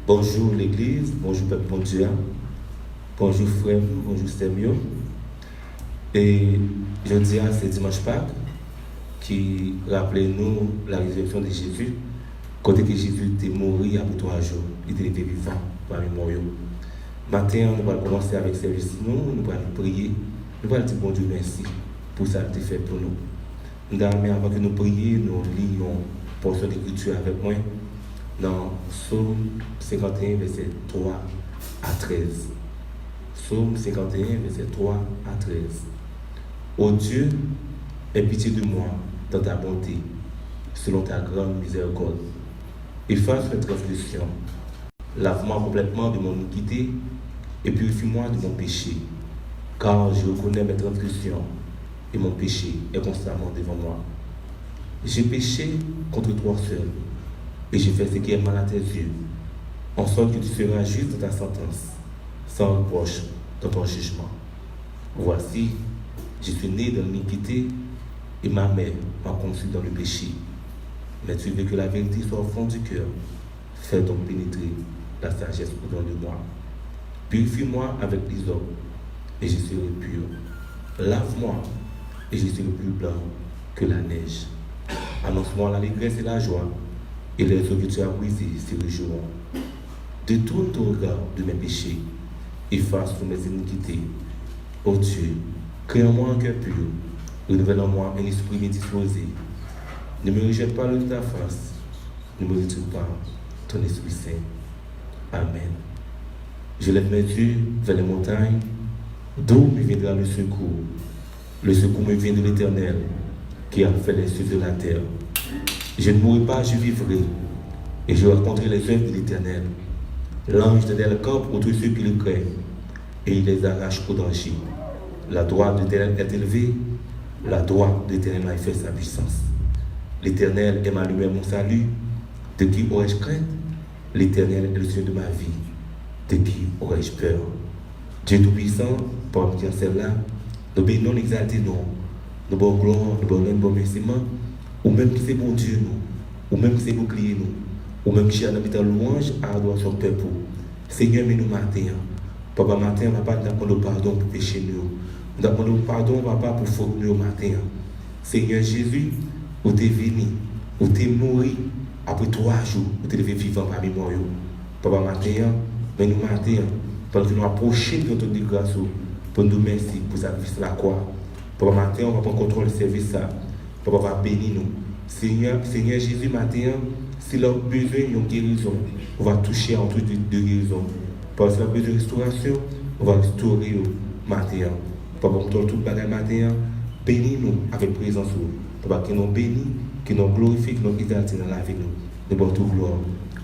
Bonjour l'Église, bonjour Peuple bon Dieu, bonjour frère, bonjour Stémio. Et je dis à c'est dimanche Pâques qui rappelle nous la résurrection de Jésus, côté que Jésus était mort après 3 jours, il était vivant parmi les morts. Matin, nous allons commencer avec service, nous allons prier, nous allons dire bon Dieu merci pour ça que tu fait pour nous. Mais avant que nous prions, nous lisons une portion d'écriture avec moi dans Psaume 51, verset 3 à 13. Psaume 51, verset 3 à 13. Ô Dieu, aie pitié de moi dans ta bonté, selon ta grande miséricorde. Efface mes transgressions. Lave-moi complètement de mon iniquité et purifie-moi de mon péché. Car je reconnais mes transgressions et mon péché est constamment devant moi. J'ai péché contre toi seul et j'ai fait ce qui est mal à tes yeux, en sorte que tu seras juste dans ta sentence, sans reproche dans ton jugement. Voici, je suis né dans l'iniquité et ma mère m'a conçu dans le péché. Mais tu veux que la vérité soit au fond du cœur. Fais donc pénétrer la sagesse au-dedans de moi. Purifie-moi avec l'hysope et je serai pur. Lave-moi et je serai plus blanc que la neige. Annonce-moi l'allégresse et la joie, et les eaux que tu as brisées se réjouiront. Détourne ton regard de mes péchés, efface toutes mes iniquités. Ô Dieu, crée en moi un cœur pur, renouvelle en moi un esprit bien disposé. Ne me rejette pas de ta face, ne me retire pas ton Esprit Saint. Amen. Je lève mes yeux vers les montagnes, d'où me viendra le secours. Le secours me vient de l'Éternel, qui a fait les cieux de la terre. Je ne mourrai pas, je vivrai, et je raconterai les œuvres de l'Éternel. L'ange de l'Éternel campe contre ceux qui le craignent, et il les arrache au danger. La droite de l'Éternel est élevée, la droite de l'Éternel a fait sa puissance. L'Éternel est ma lumière, mon salut. De qui aurais-je crainte? L'Éternel est le Seigneur de ma vie. De qui aurais-je peur? Dieu Tout-Puissant, parmi celle-là, nous bénissons, l'exalter, non. Nous bonne gloire, nous bonne bon remerciement, ou même qui c'est bon Dieu, nous, ou même qui c'est bouclier, nous, ou même qui est dans louange à adoration peuple. Seigneur, mais nous matin, Papa, matin, Papa, nous demandons pardon pour péché, nous. Nous demandons pardon, Papa, pour faute, nous, matin. Seigneur Jésus, où tu es venu, où tu es mort, après 3 jours, où tu es vivant parmi moi. Papa, matin, mais nous matin, pendant que nous approchons de notre grâce, pour nous merci pour sacrifice la croix. Papa, matin, on va prendre contrôle du service. Papa va bénir nous. Seigneur Jésus, matin, s'il a besoin d'une guérison, on va toucher en tout de guérison. Papa, s'il a besoin de restauration, on va restaurer matin. Papa, on tourne tout le bagage matin, bénis-nous avec présence. Papa, qui nous bénit, qui nous glorifie, qui nous exalte dans la vie. Nous portons toute gloire.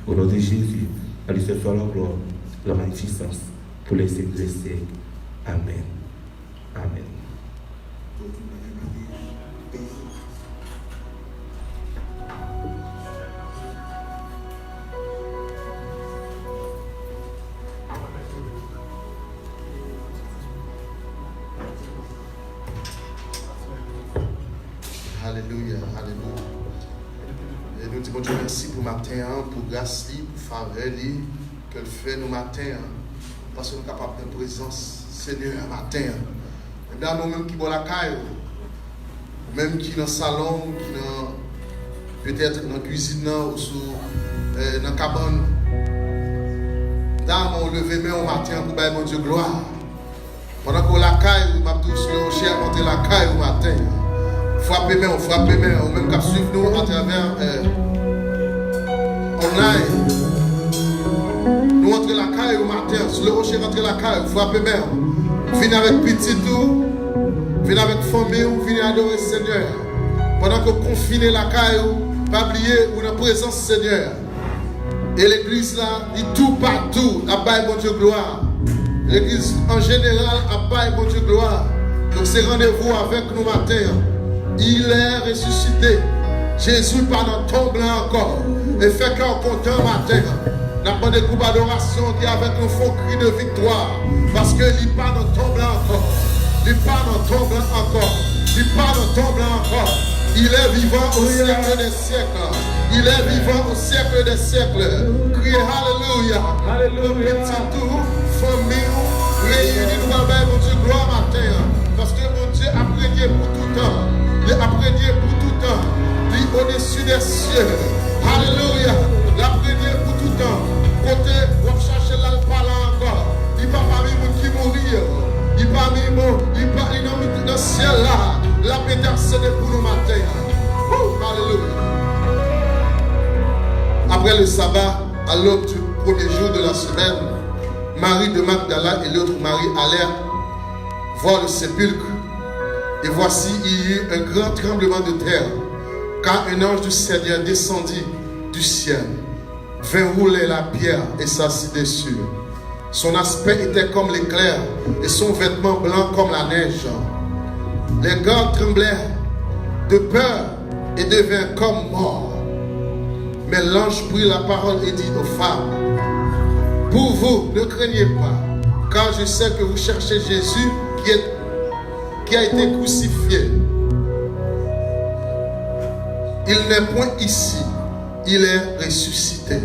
Au nom de Jésus, à lui seul soit la gloire, la magnificence, pour les siècles des siècles. Amen. Amen. Alléluia, alléluia. Et nous disons Dieu merci pour matin, pour grâce, pour faveur que le fait nous matin, parce que nous sommes capables de présence, Seigneur, matin. Dans nous-mêmes qui boit la caille, même qui dans le salon, qui dans peut-être dans la cuisine ou dans la cabane. Dans mon lever main au matin pour bailler mon Dieu gloire. Pendant qu'on la caille, m'a tous le cher monter la caille au matin. Frappez main, ou même qu'à suivre nous à travers online. Nous rentrons la caille au matin, sur le rocher rentrez la caille, frappez main. Venez avec petit tout, venez avec famille, venez adorer le Seigneur. Pendant que vous confinez la caille, pas oublier ou dans la présence du Seigneur. Et l'église là, dit tout partout, à bail bon Dieu gloire. L'église en général, à bail bon Dieu gloire. Donc c'est rendez-vous avec nous matin. Il est ressuscité. Jésus pas dans tombe là encore. Et fait qu'on content matin. N'a pas de groupe d'adoration qui avec un faux cri de victoire. Parce que il pas dans tombe là encore. Il pas dans tombe là encore. Il pas dans tombe là encore. Il est vivant au siècle des siècles. Il est vivant au siècle des siècles. Criez Alléluia. Alléluia. Petit tout, famille, réunis, nous allons mon Dieu, gloire matin. Parce que mon Dieu a prégné pour tout temps. Il a prégné pour tout temps. Il est au-dessus des cieux. Alléluia. Il a prégné pour tout temps. Côté, on va chercher là, il parle encore. Il va parmi les gens qui mourent. Il va parmi les gens dans le ciel là. La paix intercédée pour nous matin. Alléluia. Après le sabbat, à l'aube du premier jour de la semaine, Marie de Magdala et l'autre Marie allèrent voir le sépulcre. Et voici, il y eut un grand tremblement de terre, car un ange du Seigneur descendit du ciel, vint rouler la pierre et s'assit dessus. Son aspect était comme l'éclair et son vêtement blanc comme la neige. Les gardes tremblèrent de peur et devinrent comme morts. Mais l'ange prit la parole et dit aux femmes: pour vous, ne craignez pas, car je sais que vous cherchez Jésus qui a été crucifié. Il n'est point ici, il est ressuscité,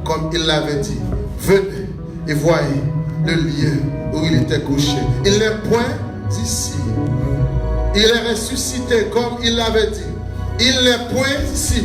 comme il l'avait dit. Venez et voyez le lieu où il était couché. Il n'est point ici, il est ressuscité, comme il l'avait dit. Il n'est point ici,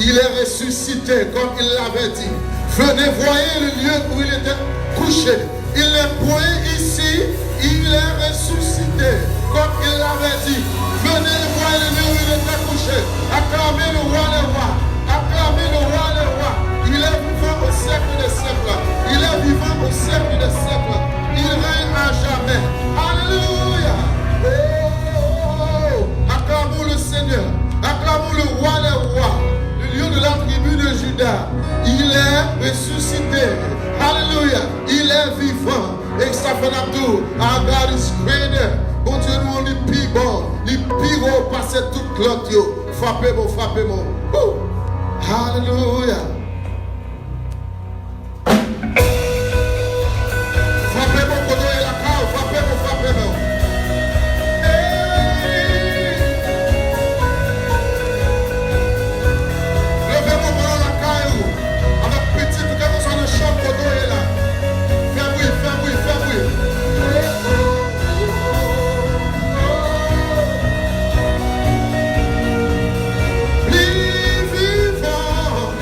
il est ressuscité, comme il l'avait dit. Venez, voyez le lieu où il était couché. Il n'est point ici, il est ressuscité, comme il l'avait dit. Venez, voyez le lieu où il était couché. Acclamez le roi des rois. Acclamez le roi des rois. Il est vivant au siècle des siècles. Il est vivant au siècle des siècles. Il règne à jamais. Alléluia. Acclamons le Seigneur. Acclamons le roi des rois. Le lieu de la tribu de Juda. Il est ressuscité. Alléluia. Il est vivant. Et ça fait la tour. Our God is greater. Bon Dieu, nous on est plus bon. Les pires passer toute l'autre. Frappez-moi, frappez-moi. Alléluia. Frappez-moi, Kodo et la cave. Frappez-moi, frappez-moi. Levez-moi pendant la caille. Avec petit, tout comme ça, le champ, Kodo est là. Fais bruit, fais bruit, fais bruit. Lui vivant.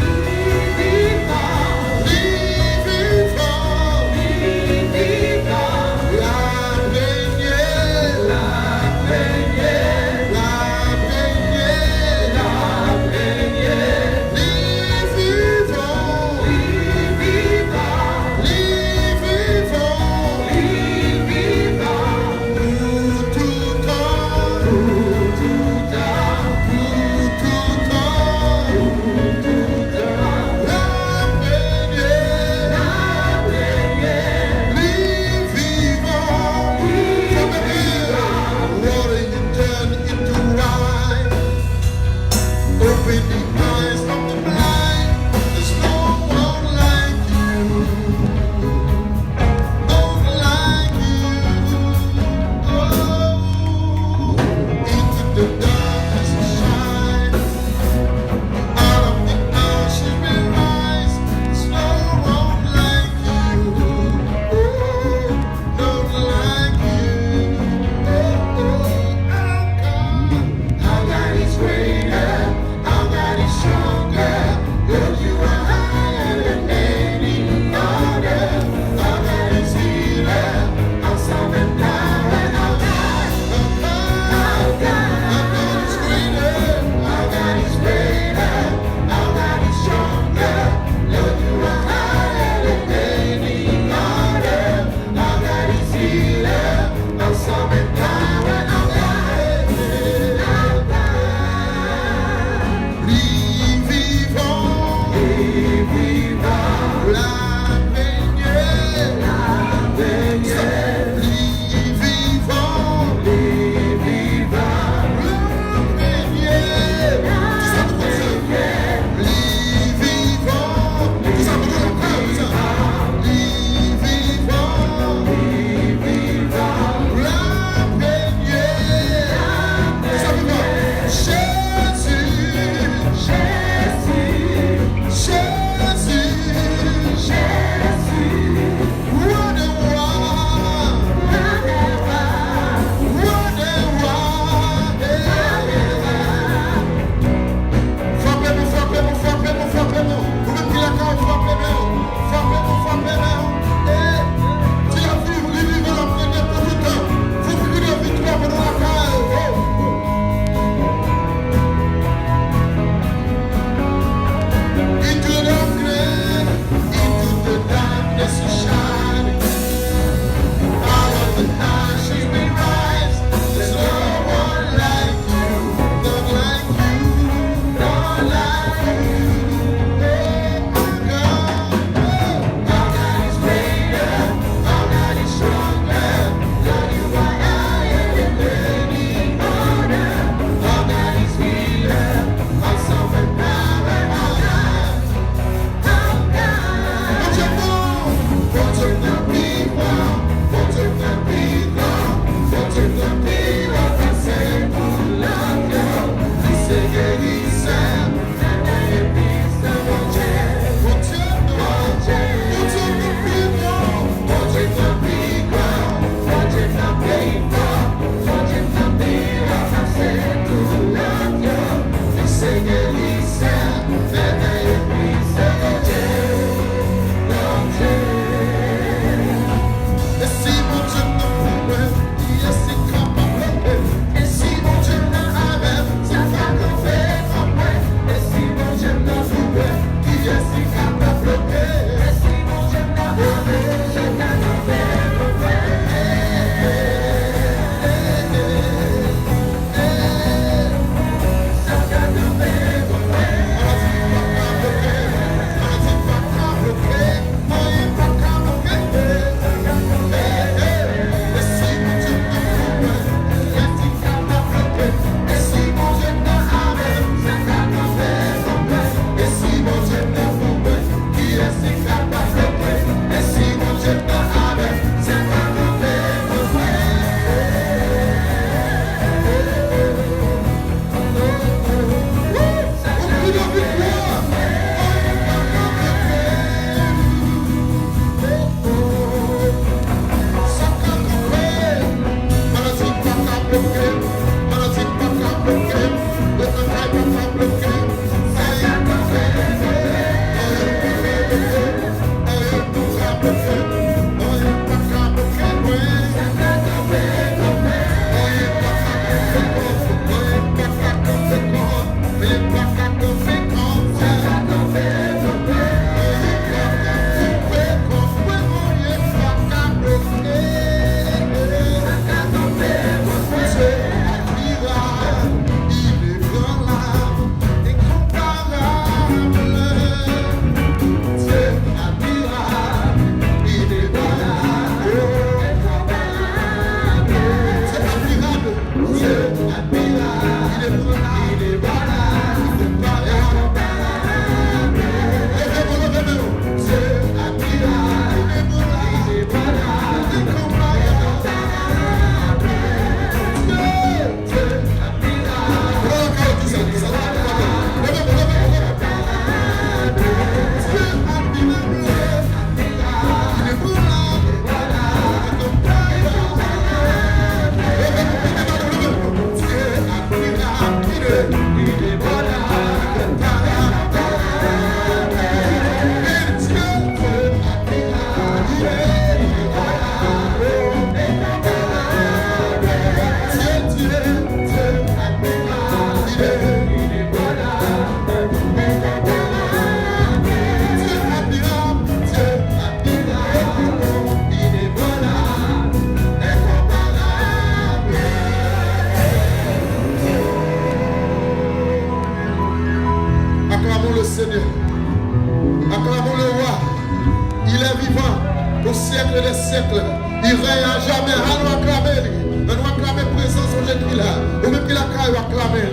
siècles des siècles. Il règne à jamais. Allons acclamer. Nous acclamer présence de Jésus là. Ou même qu'il a qu'à acclamer.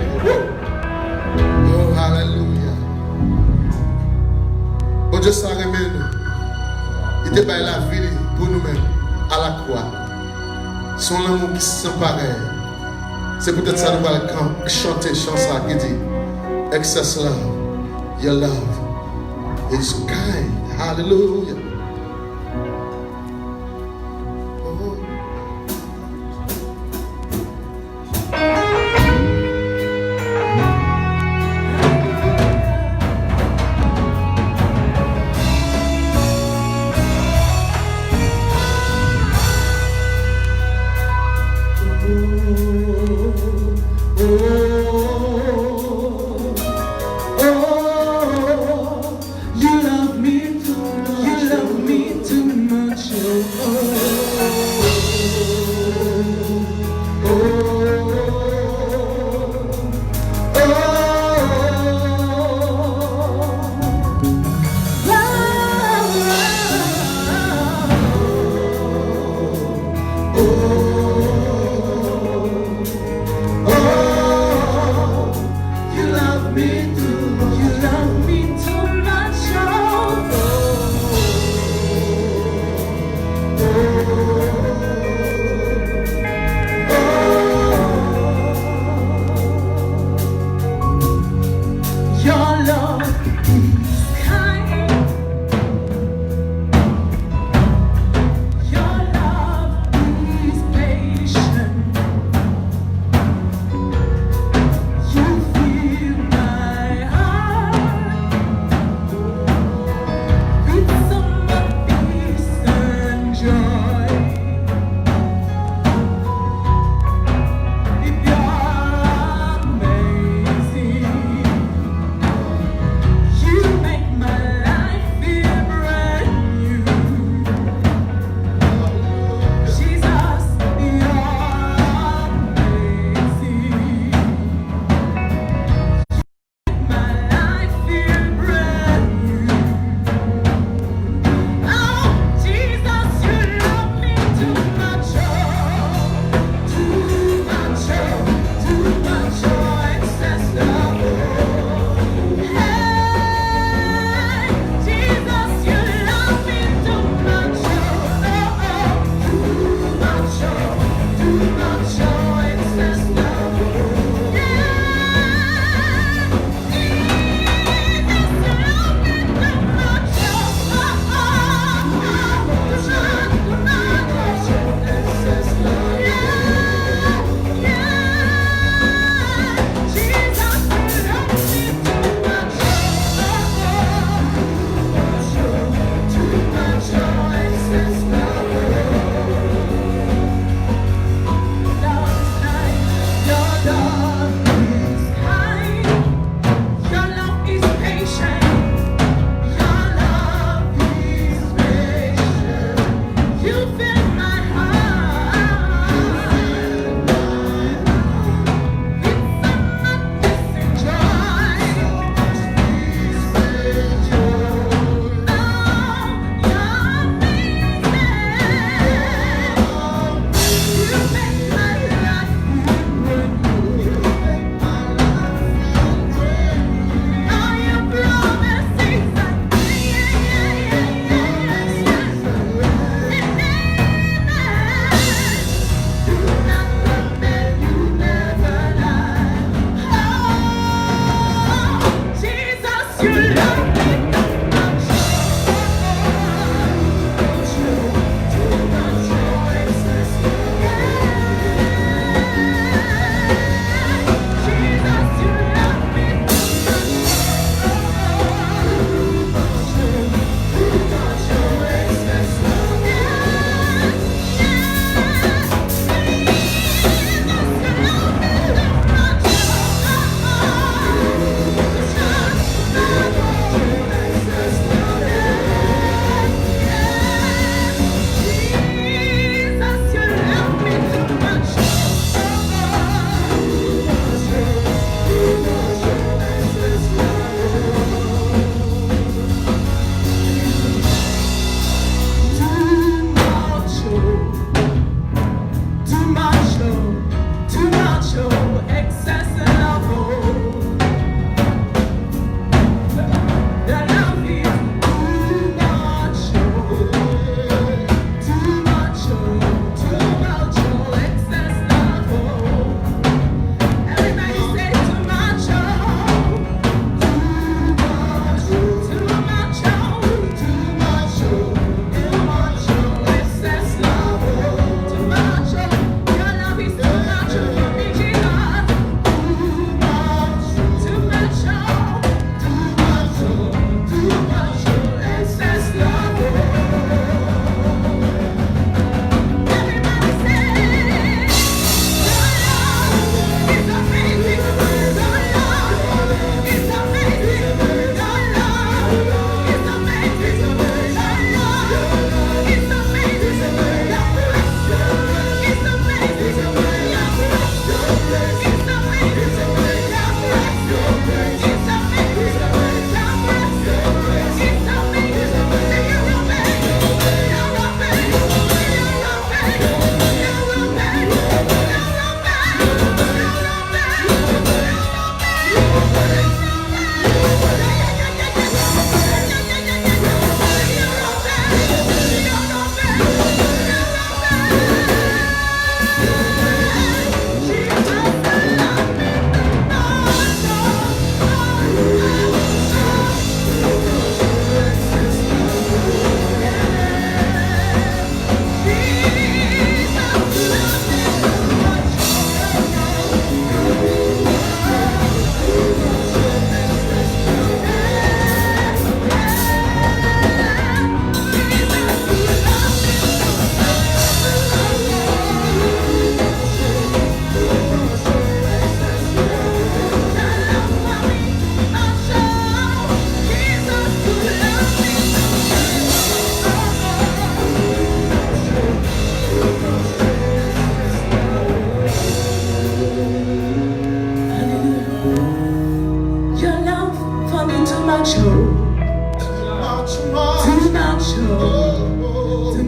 Oh, alléluia. Oh Dieu, ça remet nous. Il te baille la vie pour nous-mêmes à la croix. Son amour qui se sent pareil. C'est peut-être ça nous allons chanter chanson qui dit excess love, your love is kind. Hallelujah. Oh. You love me too much.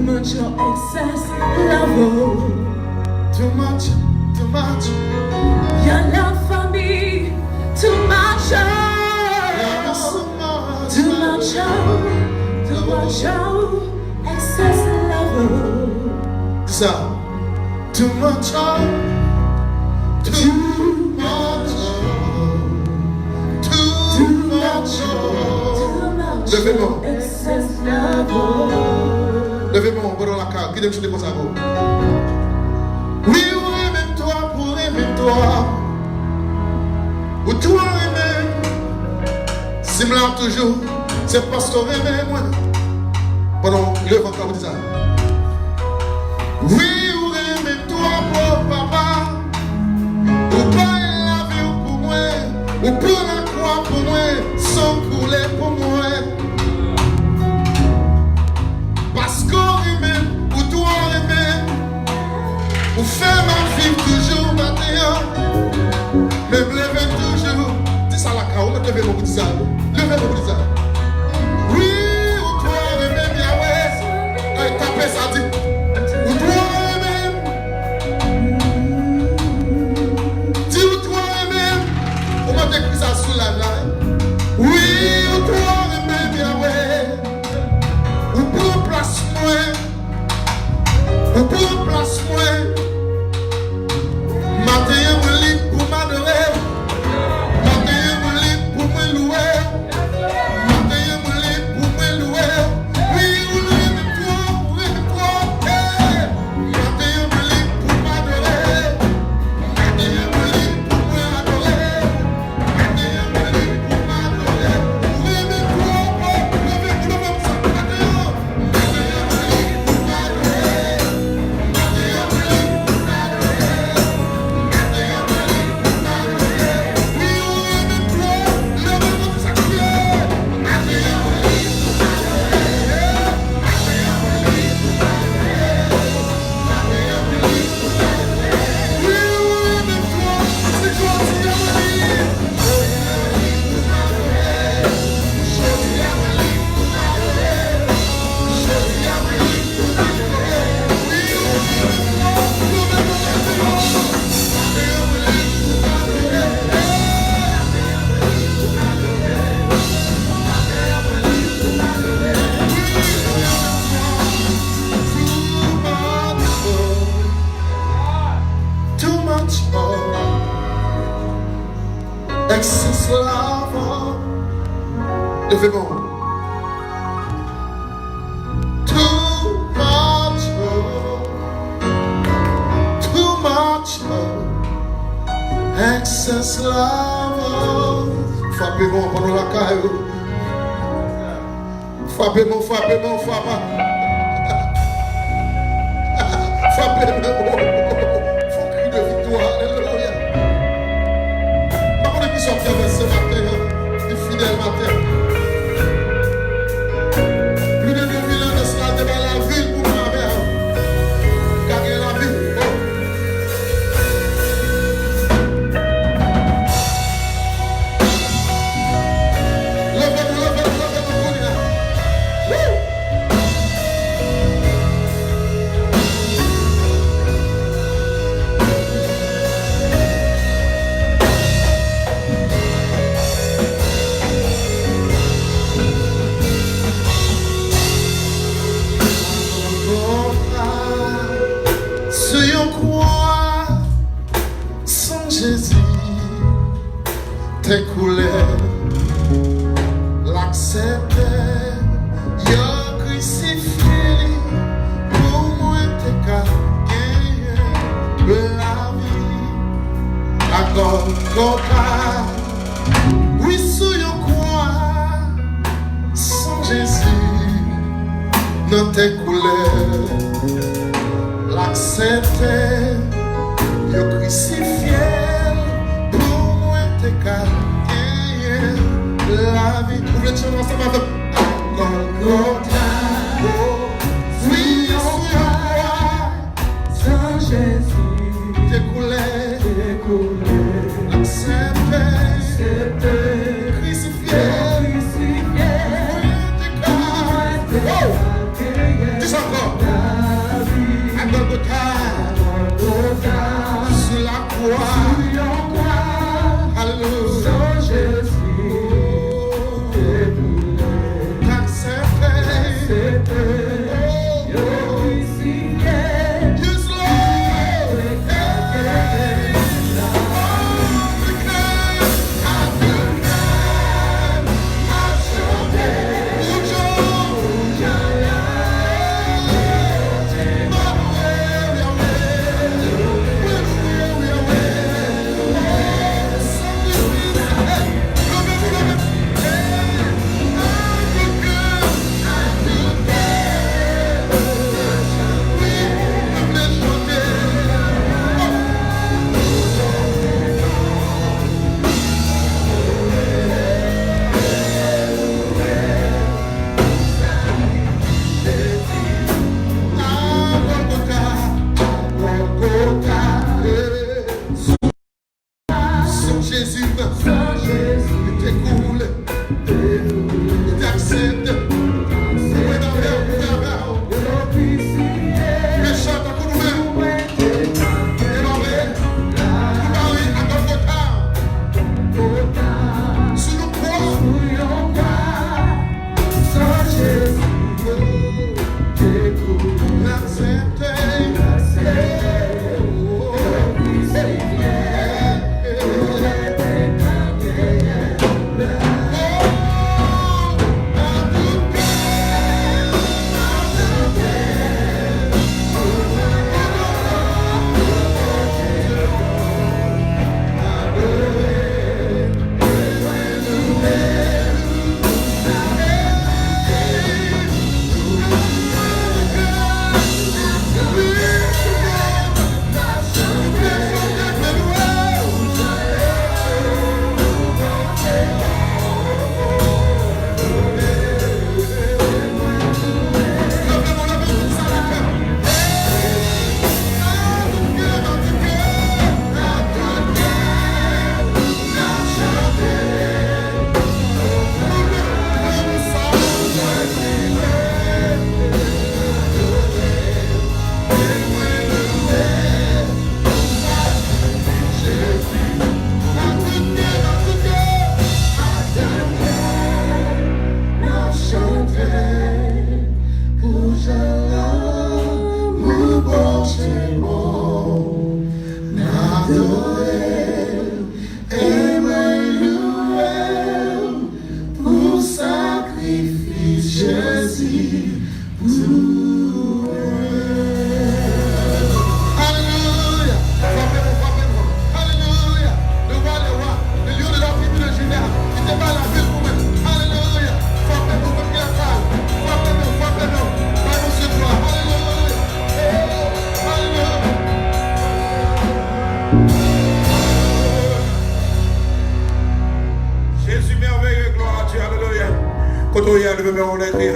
much, excess love. Too much. Your love for me, too much, too much, excess love. Ça, too much, Levez-moi. Levez-moi, on va dans la carte. Qui donne comme ça? Oui, oui, même toi, pour aimer toi. Ou toi aimer. Si me l'a toujours, c'est parce que aimer moi. Pendant le vent, quand vous dites ça. Oui, ou aimer toi, pour papa. Ou pas la vie pour moi. Ou pour la croix pour moi. Sans couler pour moi. Parce qu'on aime, ou toi aime, ou fait ma vie toujours matin, me lever toujours. Dis ça la car, on va lever mon bout de ça. Levez mon bout de ça. Oui, ou toi aime, Yahweh, tapez ça, dit. Ou toi aime, dis ou toi aime, on va décrire ça sous la main. Oui, ou toi aime, Yahweh. Ou pour place moi, ou pour place moi, matin me lit pour m'adorer, matin me lit pour me louer, matin me lit pour me louer. Oui, ou toi, matin me lit pour m'adorer, matin me lit pour m'adorer, matin me lit pour m'adorer. Oui, mais toi, ça. Excess love, levez-moi. Too much, excess love. Frappez-moi pendant la caille. Frappez-moi. Frappez-moi. Faut cri de victoire, alléluia. Par contre, qui sortent ce matin, du fidèle matin. Plus de 2000 ans de cela devant la ville pour ma mère. Gagner la vie. Tes couleurs, l'accepter, y'a crucifié pour moi t'es qu'à gagner la vie à Golgotha. Oui, sous yon croix, sans Jésus, dans tes couleurs, l'accepter, y'a crucifié. La vie, vous voulez chanter ensemble avec Golgotha. Oui, sans Jésus, découlé, accepté, crucifié,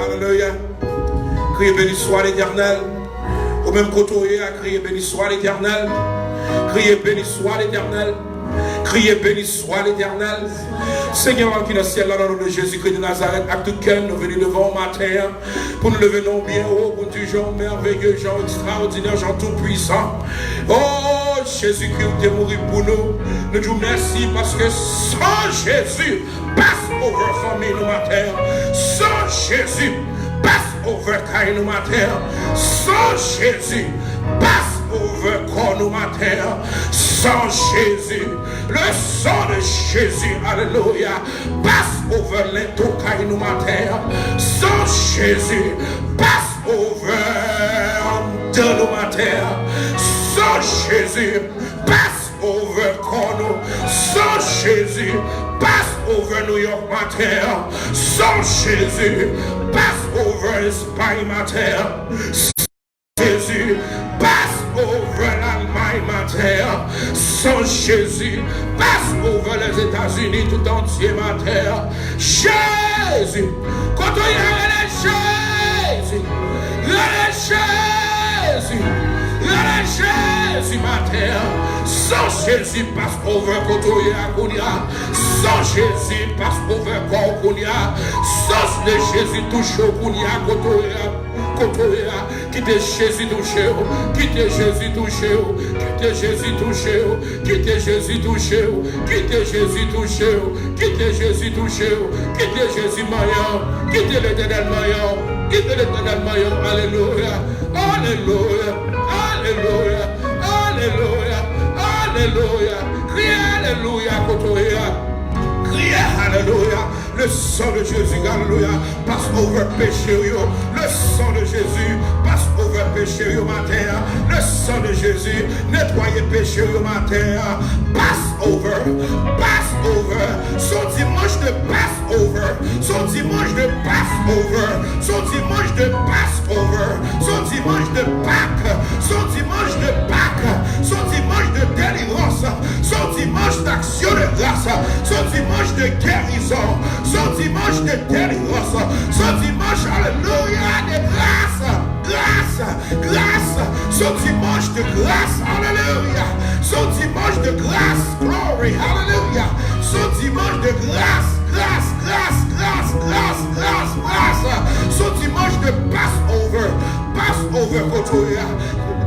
Alléluia. Criez béni soit l'Éternel. Au même côté, criez béni soit l'Éternel. Criez béni soit l'Éternel. Criez béni soit l'Éternel. Seigneur qui est dans le ciel, dans le nom de Jésus-Christ de Nazareth, à tout cœur, nous venons devant matin pour nous lever non bien haut, pour du genre merveilleux, genre extraordinaire, genre tout puissant. Oh Jésus-Christ, tu es mort pour nous. Nous disons merci parce que sans Jésus, passe over famille nous matin. Sans Jésus, passe over caille nous matin. Sans Jésus, passe over corps nous matin. Sans Jésus, le sang de Jésus, alléluia, passe over l'intocaille nous matin. Sans Jésus, passe over de nous matin. Sans Jésus, passe over Kono. Sans Jésus, passe over New York matin. Sans Jésus, passe over Espagne matin. Jésus, passe over l'Allemagne matin. Sans Jésus, passe over les États-Unis tout entier matin. Jésus, quand on y a Jésus, Jésus, Jésus matin. Sans Jésus, passe over Kotoya Kounia. Sans Jésus, passe over Kounia. Sans de Jésus, touche au Kounia Kotoya. Quitte Jésus touché, quitte Jésus touché, quitte Jésus touché, quitte Jésus touché, quitte Jésus touché, quitte Jésus touché, quitte Jésus maillant, quitte l'Éternel maillant. Qui de l'éternel maillot, alléluia, alléluia, alléluia, alléluia, alléluia. Criez alléluia, Kotoya. Criez alléluia. Le sang de Jésus, alléluia, passe over péché, le sang de Jésus passe over péché, matin. Le sang de Jésus nettoie péché, matin. Pass over, pass over. Son dimanche de pass over, son dimanche de pass over, son dimanche de pass over, son dimanche de Pâques, son dimanche de Pâques, son dimanche de délivrance, son dimanche d'action de grâce, son dimanche de guérison, son dimanche de délivrance, son dimanche, alléluia, de grâce, grâce, grâce, son dimanche de grâce, alléluia, son dimanche de grâce, glory, alléluia, son dimanche de grâce, grâce, grâce, grâce, grâce, grâce, grâce, son dimanche de Passover, Passover, Kotoya,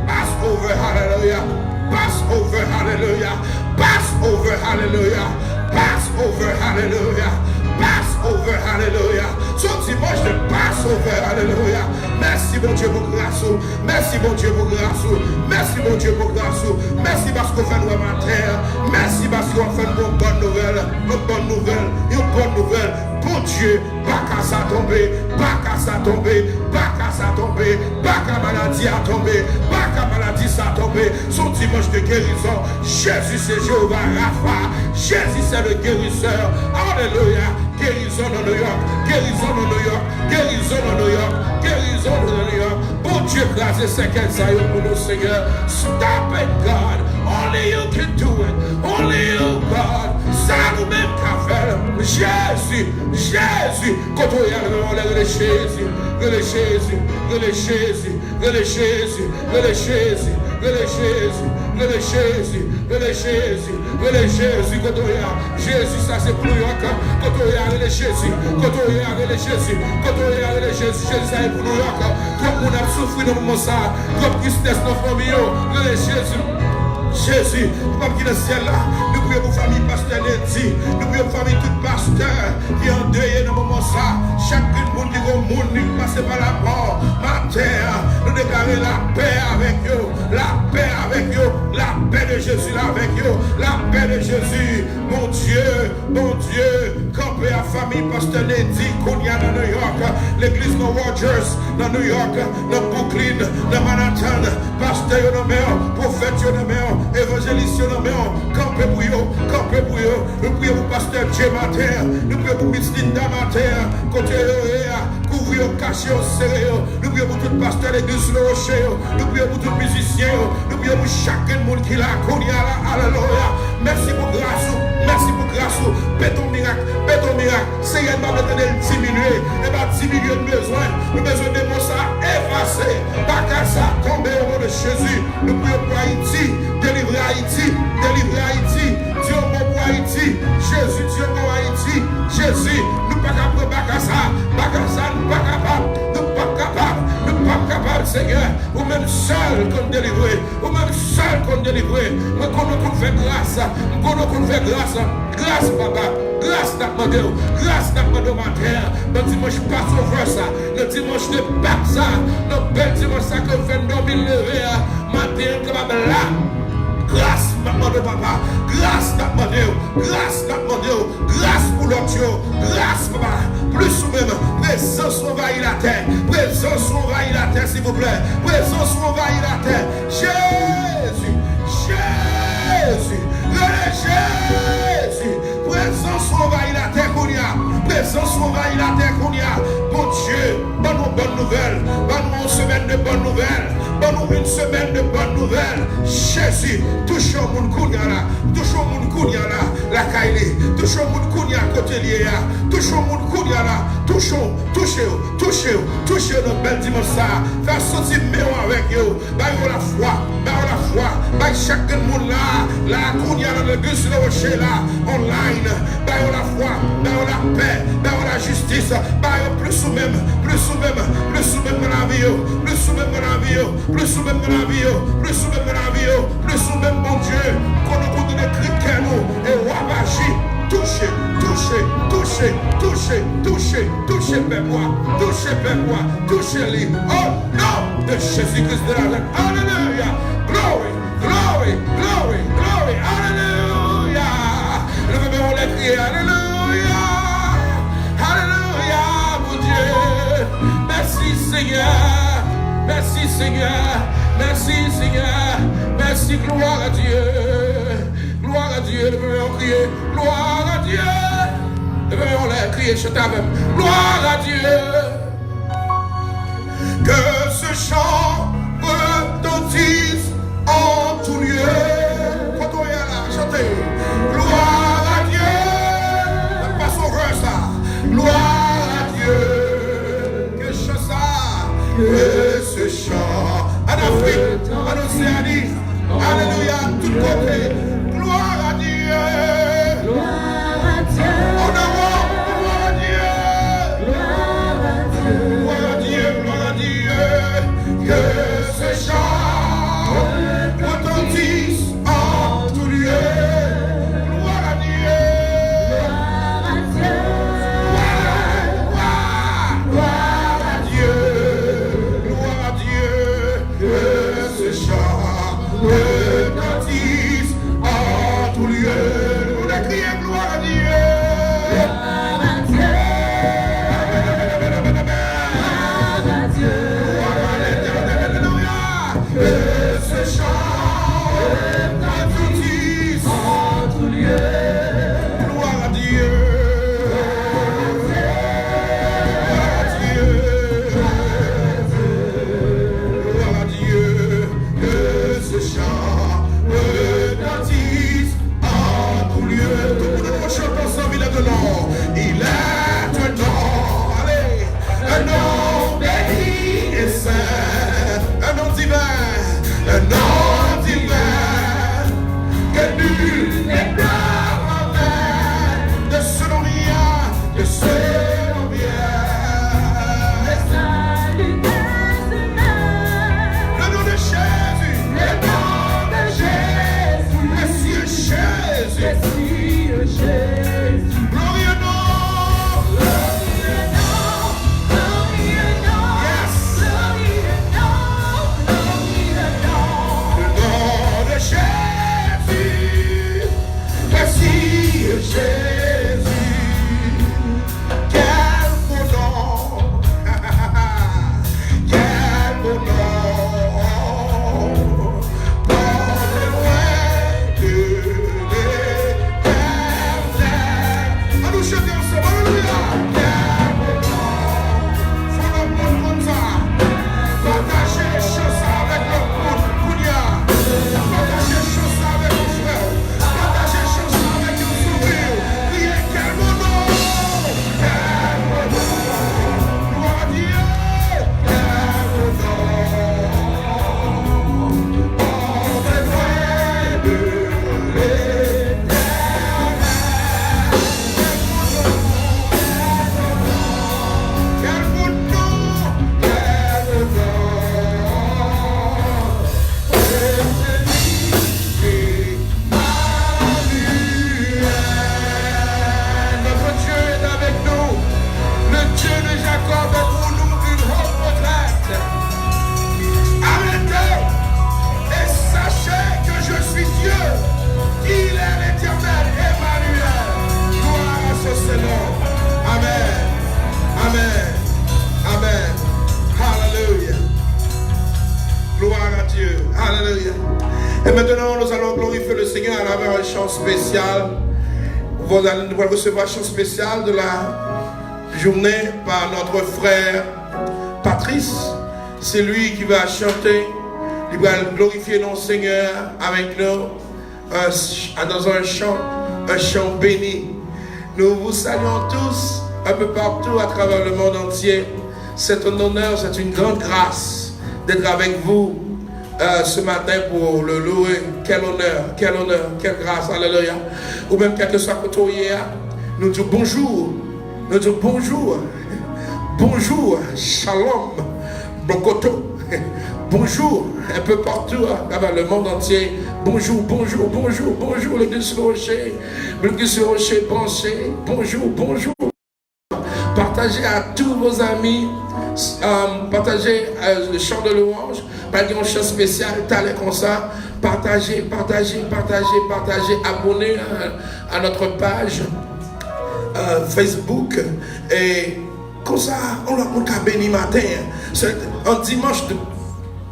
Passover, hallelujah, Passover, hallelujah, Passover, hallelujah, Passover, hallelujah, Passover, hallelujah. Son dimanche de Passover, hallelujah. Merci mon Dieu pour grâce. Merci mon Dieu pour grâce. Merci mon Dieu pour grâce. Merci parce qu'on fait nous matin. Merci parce qu'on fait une bonne nouvelle. Une bonne nouvelle. Une bonne nouvelle. Bon Dieu, pas qu'à ça tomber. Pas qu'à ça tomber. Pas qu'à ça tomber. Pas qu'à maladie à tomber. Pas qu'à maladie ça tomber. Son dimanche de guérison. Jésus c'est Jéhovah Rapha. Jésus c'est le guérisseur. Alléluia. Guérison dans New York. Guérison dans New York. Guérison dans New York. Guérison dans New York. Bon Dieu, grâce et séquence pour nous, Seigneur. Stop it, God. Only you can do it. Only you, God. Ça nous-mêmes qu'à faire. Jésus, Jésus. Quand on y a le Jésus, le Jésus, le Jésus, le Jésus, le Jésus, le Jésus, le Jésus, le Jésus, le Jésus. Quand on y a Jésus, ça c'est pour nous. Quand on y a le Jésus, quand on y a le Jésus, quand on y a le Jésus, Jésus ça est pour nous. Comme on a souffert dans le moment ça, comme tristesse dans la famille, le Jésus. Jésus, papa qui est dans le ciel là, nous prions pour famille pasteur Neddy, nous prions pour famille tout pasteur qui est endeuillé dans le moment ça. Chaque monde qui est au monde, nous passons par la mort. Matin, nous déclarons la paix avec eux, la paix avec eux, la paix de Jésus là avec eux, la paix de Jésus. Mon Dieu, campé à famille pasteur Neddy, Kounia dans New York, l'église de Rogers dans New York, dans Brooklyn, dans Manhattan, pasteur dans mer, prophète dans mer. Évangéliste dans main, campé pour eux, campé pour eux. Nous prions pour pasteur Dieu matin, nous prions pour Miss Linda matin, côté couvrir, cacher, serrer. Nous prions pour tout pasteur l'église le rocher, nous prions pour tout musicien, nous prions pour chaque monde qui l'a connu, alléluia. Merci pour grâce, merci pour grâce. Paix ton miracle, Seigneur va maintenant diminuer, et va diminuer le besoin, de mon ça effacé, pas qu'à ça tomber au nom de Jésus. Nous prions pour Haïti. Délivrer Haïti, Dieu mon pour Haïti, Jésus, Dieu mon Haïti, Jésus, nous pas capables, nous pas capables, Seigneur, ou même seul qu'on délivrer, mais qu'on fait grâce, grâce papa, grâce n'a demandé au matin, le dimanche passe au vers ça, le dimanche de Pâques ça, le bel dimanche ça que fait 2000 lever, matin comme là. Grâce, maman de papa, grâce n'a demandé, grâce pour l'autre, grâce papa, plus ou même, présence envahit la terre, s'il vous plaît, présence envahit la terre, Jésus, présence envahit la terre qu'on y a, bon Dieu, bonne nouvelle, bonne semaine de bonne nouvelle. Donne-nous une semaine de bonnes nouvelles. Jésus, touche au monde kounya là, la Kaili, touche au monde kounya côté lié, touche au monde kounya là, touche notre belle dimanche ça. Faire sortir méo avec eux, baille la foi, baille chaque monde là, la kounya dans le bus le rocher là, online, baille la foi, baille la paix, baille la justice, baille plus ou même dans la vie, plus ou même mon Dieu, qu'on nous donne des cris nous et Wabashi, touchez, touchez, touchez, touchez, touchez, touchez, Père-moi, touchez-les. Oh, nom de Jésus-Christ de Nazareth. Alléluia. Glory, glory, glory, glory. Alléluia. Levez-moi les crier. Alléluia. Alléluia, mon Dieu. Merci, Seigneur. Merci, Seigneur. Merci, Seigneur. Merci, gloire à Dieu. Gloire à Dieu. Levez-moi crier. Gloire à Dieu. Levez-moi les crier. Chantez avec. Gloire à Dieu. Que ce chant retentisse en tout lieu. Quand on est là, chantez. Gloire à Dieu. Pas sauveur ça. Gloire à Dieu. Que chant ça. Que ce chant. En Afrique, en Océanie. Alléluia. Tout côté. Gloire à Dieu. Gloire à Dieu. En Europe. Gloire à Dieu. Gloire à Dieu. Gloire à Dieu, gloire à Dieu, que ce chant retentisse en tout lieu. Gloire à Dieu, Gloire à Dieu. gloire à Dieu, gloire à Dieu, que ce chant retentisse en tout lieu. Nous voulons crier gloire à Dieu. Gloire à Dieu. Gloire à Dieu. Que ce chant retentisse En tout lieu. gloire à Dieu. Gloire à Dieu. Gloire à Dieu. Que ce chant retentisse en tout lieu. Tout le monde chante ensemble, il est de nom. Il est un nom. Allez, un nom béni et saint. Un nom divin. Un nom divin que nul n'est parfait, de ce nom rien, de ce nom bien. Le salut des humains. Le nom de Jésus, Le nom de Jésus. Monsieur Jésus, Merci Jésus. glorieux nom, Glorieux nom. Glorieux nom. yes, Glorieux nom. Glorieux nom. le nom de Jésus, merci Jésus, quel beau nom, quel beau nom, porté loin de l'éternel. À nous chanter ensemble, alléluia, quel beau nom, faut le monde comme ça, partagez les choses avec le monde, Kounia. Partagez les choses avec nos frères. Partagez les choses avec nos sourires. Priez quel beau nom. Quel beau nom. Gloire à Dieu. Quel beau nom. Porté loin de l'éternel. Quel beau nom. Quel beau nom. Notre Dieu est avec nous. Le Dieu de Jacob est pour nous une haute retraite. Arrêtez et sachez que je suis Dieu. Il est l'Éternel Emmanuel. Gloire à ce Seigneur. Amen. Amen. Amen. Hallelujah. Gloire à Dieu. Alléluia. Et maintenant, nous allons glorifier le Seigneur à travers un chant spécial. Nous allons recevoir un chant spécial de la journée par notre frère Patrice. C'est lui qui va chanter. Il va glorifier notre Seigneur avec nous dans un chant béni. Nous vous saluons tous un peu partout à travers le monde entier. C'est un honneur, c'est une grande grâce d'être avec vous ce matin pour le louer. Quel honneur, quelle grâce, alléluia. Ou même quelque soit côté hier, nous disons bonjour, bonjour, shalom, bokoto. Bonjour, un peu partout à travers le monde entier. Bonjour, bonjour, bonjour, bonjour, l'église sur le rocher. L'église sur le rocher, pensez. Bonjour, bonjour. Partagez à tous vos amis. Partagez le chant de louange. Pas un chant spécial, talent comme ça. Partagez, partagez, partagez, partagez. Abonnez à notre page Facebook. Et comme ça, on a béni matin. C'est un dimanche de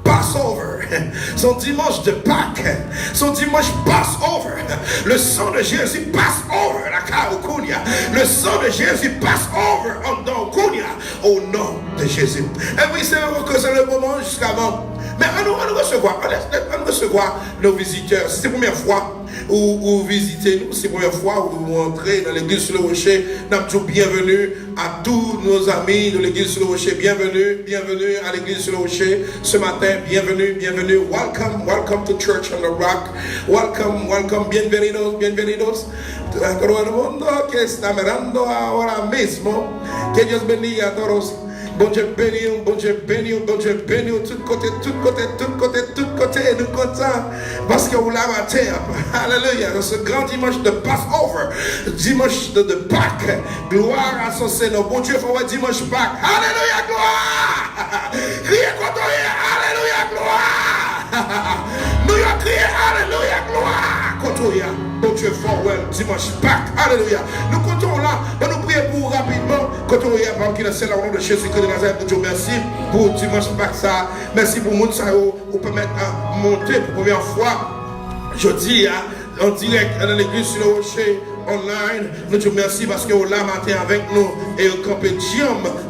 Passover, son dimanche de Pâques, son dimanche Passover. Le sang de Jésus passe over la Kaukunia. Le sang de Jésus passe over en Donkunia au nom de Jésus. Et oui, c'est heureux que c'est le moment jusqu'avant. Mais on recevoir nos visiteurs. C'est la première fois où vous visitez nous, c'est la première fois où vous entrez dans l'église sur le rocher. Nous avons bienvenue à tous nos amis de l'église sur le rocher. Bienvenue, bienvenue à l'église sur le rocher ce matin. Bienvenue, bienvenue. Welcome, welcome to Church on the Rock. Welcome, welcome. Bienvenidos, bienvenidos. A todo el mundo que está mirando ahora mismo. Que Dios bendiga a todos. Bon Dieu béni, bon Dieu béni, bon Dieu béni, tout côté, tout côté, tout côté, tout côté, nous contents parce que vous l'avez à terre. Alléluia. Dans ce grand dimanche de Passover, dimanche de Pâques, gloire à son Seigneur. Bon Dieu, il faut voir dimanche Pâques. Alléluia, gloire. Criez contre lui, alléluia, gloire. Nous avons crié, alléluia, gloire. Contre lui, bon Dieu, fort, ouais, dimanche Pâques. Alléluia. Nous comptons là, nous prions pour rapidement. Contre lui, avant qu'il ait au nom de Jésus-Christ de Nazareth, Dieu, merci pour dimanche Pâques ça. Merci pour monde ça, vous permettre de monter pour la première fois. Je dis en direct dans l'église sur le rocher online. Nous te remercions parce que vous là matin avec nous et vous campez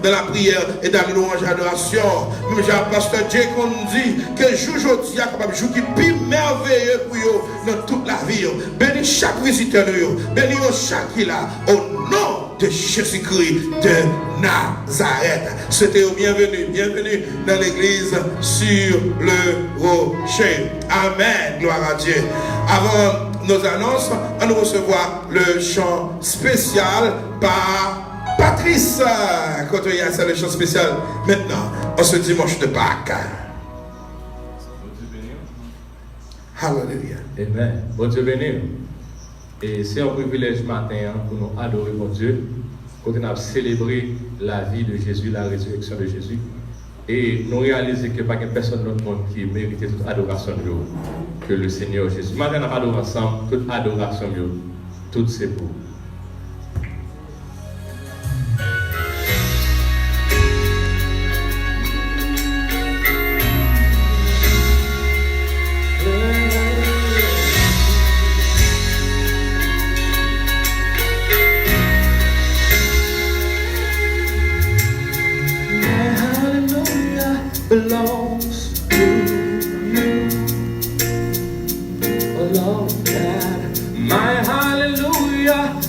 dans la prière et dans la louange et l'adoration. Même Jean-Pasteur Dieu qu'on dit que jour aujourd'hui est capable de jour qui est plus merveilleux pour vous dans toute la vie. Bénis chaque visiteur, bénis chaque qui là au nom de Jésus-Christ de Nazareth. C'était bienvenue, bienvenue dans l'église sur le rocher. Amen. Gloire à Dieu. Avant nos annonces, on nous recevoir le chant spécial par Patrice. Quand il y a ça, le chant spécial. Maintenant, en ce dimanche de Pâques. Hallelujah. Amen. Bon Dieu béni. Et c'est un privilège matin pour nous adorer mon Dieu, quand on a célébré la vie de Jésus, la résurrection de Jésus. Et nous réalisons qu'il n'y a pas personne dans le monde qui mérite toute adoration que le Seigneur Jésus. Maintenant, nous adorons ensemble, toute adoration, tout c'est pour. Belongs to you, oh Lord God. My hallelujah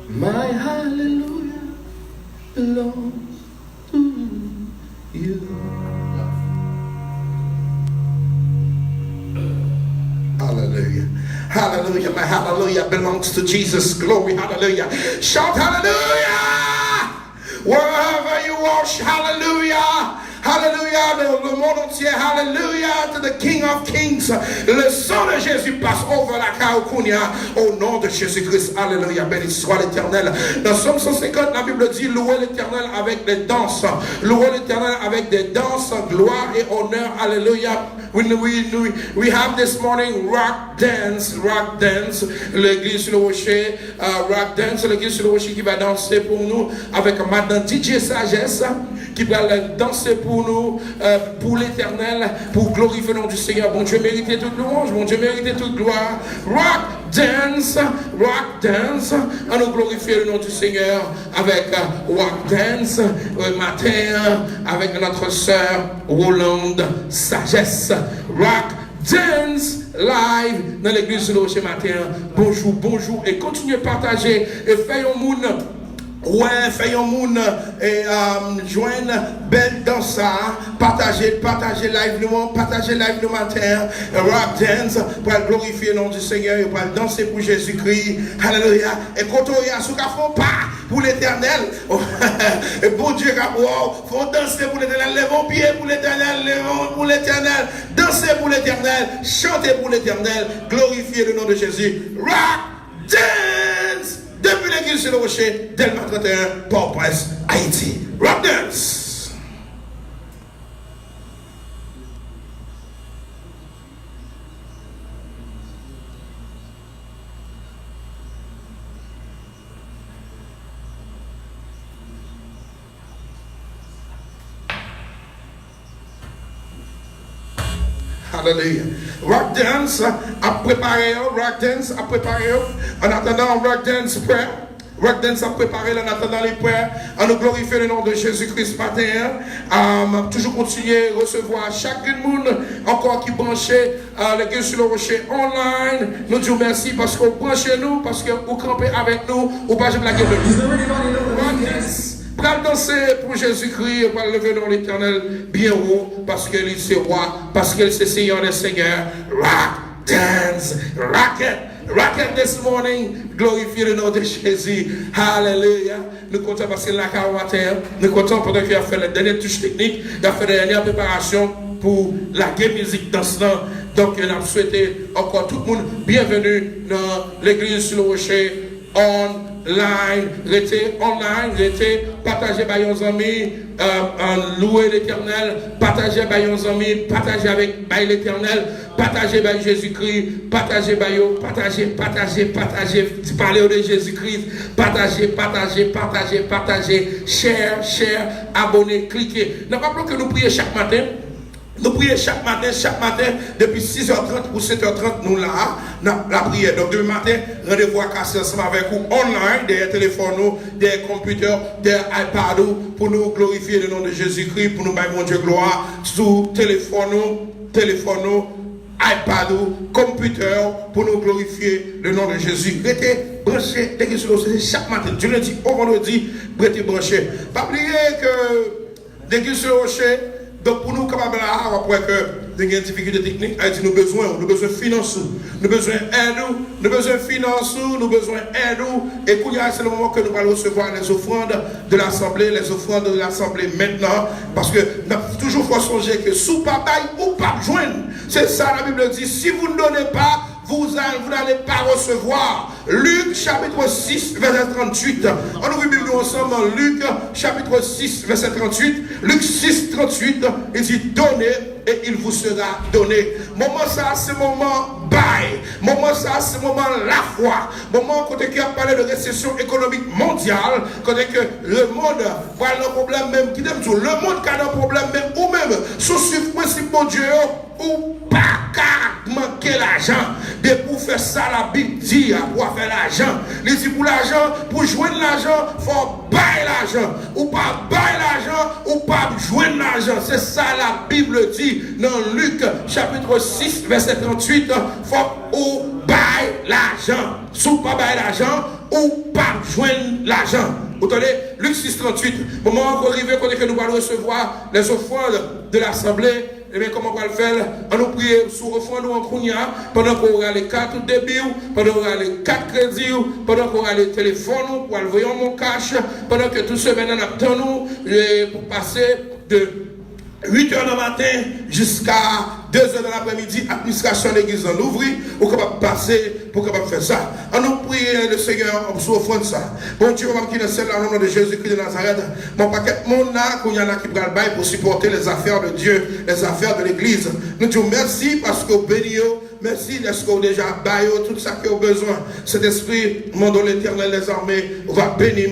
My hallelujah belongs to you. Hallelujah. Hallelujah. My hallelujah belongs to Jesus. Glory. Hallelujah. Shout hallelujah. Wherever you are, hallelujah. Hallelujah, le monde entier, hallelujah, to the King of Kings. Le sang de Jésus passe over la Kaokounia au nom de Jésus-Christ. Alléluia, béni soit l'Éternel. Dans Somme 150, la Bible dit louez l'Éternel avec des danses. Louez l'Éternel avec des danses, gloire et honneur. Alléluia. We have this morning rock dance. L'église sur le rocher, rock dance, l'église sur le rocher qui va danser pour nous avec Madame DJ Sagesse qui va danser pour nous, pour l'Éternel, pour glorifier le nom du Seigneur. Bon Dieu mérite toute louange, bon Dieu mérite toute gloire. Rock dance, à nous glorifier le nom du Seigneur avec rock dance matin avec notre sœur Rolande Sagesse. Rock dance live dans l'église de l'Ocher matin. Bonjour et continuez à partager et faisons moun. Ouais, faisons moun et joindre belle dans ça, partager live nous matin, rock dance pour glorifier le nom du Seigneur et pour danser pour Jésus-Christ. Alléluia. Et quand on y a ce qu'on font pas pour l'Éternel, et bon Dieu, faut danser pour l'Éternel, lèvons pied pour l'Éternel, lèvons pour l'Éternel, danser pour l'Éternel, chanter pour l'Éternel, glorifier le nom de Jésus. Rock dance. Depuis l'église sur le rocher, Delma 31, Port-au-Prince, Haïti. Rock dance. Hallelujah. Rock dance à préparer, en attendant rock dance prayer. Rock dance à préparer en attendant les prières, à nous glorifier le nom de Jésus-Christ matin. Toujours continuer à recevoir chaque monde encore qui branchait l'église sur le rocher online. Nous disons merci parce que vous branchez nous, parce que vous campez avec nous, ou pas je blague de nous. Pour danser pour Jésus-Christ, pour lever dans l'Éternel bien haut, parce qu'il est roi, parce qu'il est Seigneur des Seigneurs. Rock, dance, rocket this morning, glorifier le nom de Jésus. Hallelujah. Nous comptons passer la carrière matin. Nous comptons pendant qu'il a fait la dernière touche technique, il a fait la dernière préparation pour la game musique dansant. Donc, il a souhaité encore tout le monde bienvenue dans l'église sur le rocher. Online, partagez avec vos amis, louer l'Éternel, partagez avec vos amis, partagez avec l'Éternel, partagez avec Jésus-Christ, partagez, parlez de Jésus-Christ, partagez, share, abonnez, cliquez. Nous rappelons que nous prions chaque matin. Nous prions chaque matin, depuis 6h30 ou 7h30, nous là, la prière. Donc, demain matin, rendez-vous à casser ensemble avec vous, online, des téléphones, des computers, des iPads, pour nous glorifier le nom de Jésus-Christ, pour nous mettre mon Dieu gloire, sur téléphone, iPad, computer, pour nous glorifier le nom de Jésus. Restez branchés, dès que c'est chaque matin, du lundi au vendredi, restez branchés. Pas oublier que dès que c'est rocher, donc pour nous capables là, après que des difficultés techniques, nous avons besoin de finances, nous avons besoin d'aide, nous avons besoin de finances, nous avons besoin d'aide. Et c'est le moment que nous allons recevoir les offrandes de l'Assemblée, maintenant, parce que nous avons toujours faut songer que sous papa ou pas joindre. C'est ça la Bible dit, si vous ne donnez pas, vous n'allez pas recevoir. Luc chapitre 6 verset 38. On ouvre la Bible ensemble dans Luc chapitre 6 verset 38. Luc 6 38, il dit donnez et il vous sera donné. Moment ça c'est moment bail. Moment ça c'est moment la foi. Moment quand on a parlé de récession économique mondiale, quand que le monde voit un problème même qui dit le monde qui a un problème même ou même sous suivre principe de Dieu ou pas qu'à manquer l'argent. Mais pour faire ça, la Bible dit pour faire l'argent. Il dit pour l'argent, pour joindre l'argent, il faut bailler l'argent. Ou pas bailler l'argent, ou pas joindre l'argent. C'est ça la Bible dit dans Luc chapitre 6, verset 38. Il faut ou bail l'argent. Sous pas bail l'argent, ou pas joindre l'argent. Vous entendez? Luc 6,38. Moment où on arrive, quand nous allons recevoir les offrandes de l'Assemblée, et bien comment on va le faire? On nous prie sur offrande ou en Kounia, pendant qu'on a les cartes débit, pendant qu'on a les cartes crédits, pendant qu'on a les téléphones, pour envoyer mon cash, pendant que tout semaine on attend nous, pour passer de 8h du matin jusqu'à 2h de l'après-midi, administration de l'église en ouvrir, ou capable passer pour capable faire ça. On nous prie le Seigneur pour offrir ça. Bon Dieu, on va qui dans celle là, au nom de Jésus-Christ de Nazareth. Mon paquet monde là, qu'il y en a qui prennent le bail pour supporter les affaires de Dieu, les affaires de l'église. Nous disons merci parce que bénis. Merci d'être déjà baillé tout ça qui a besoin. Cet esprit, mon Dieu l'éternel des armées, va bénir.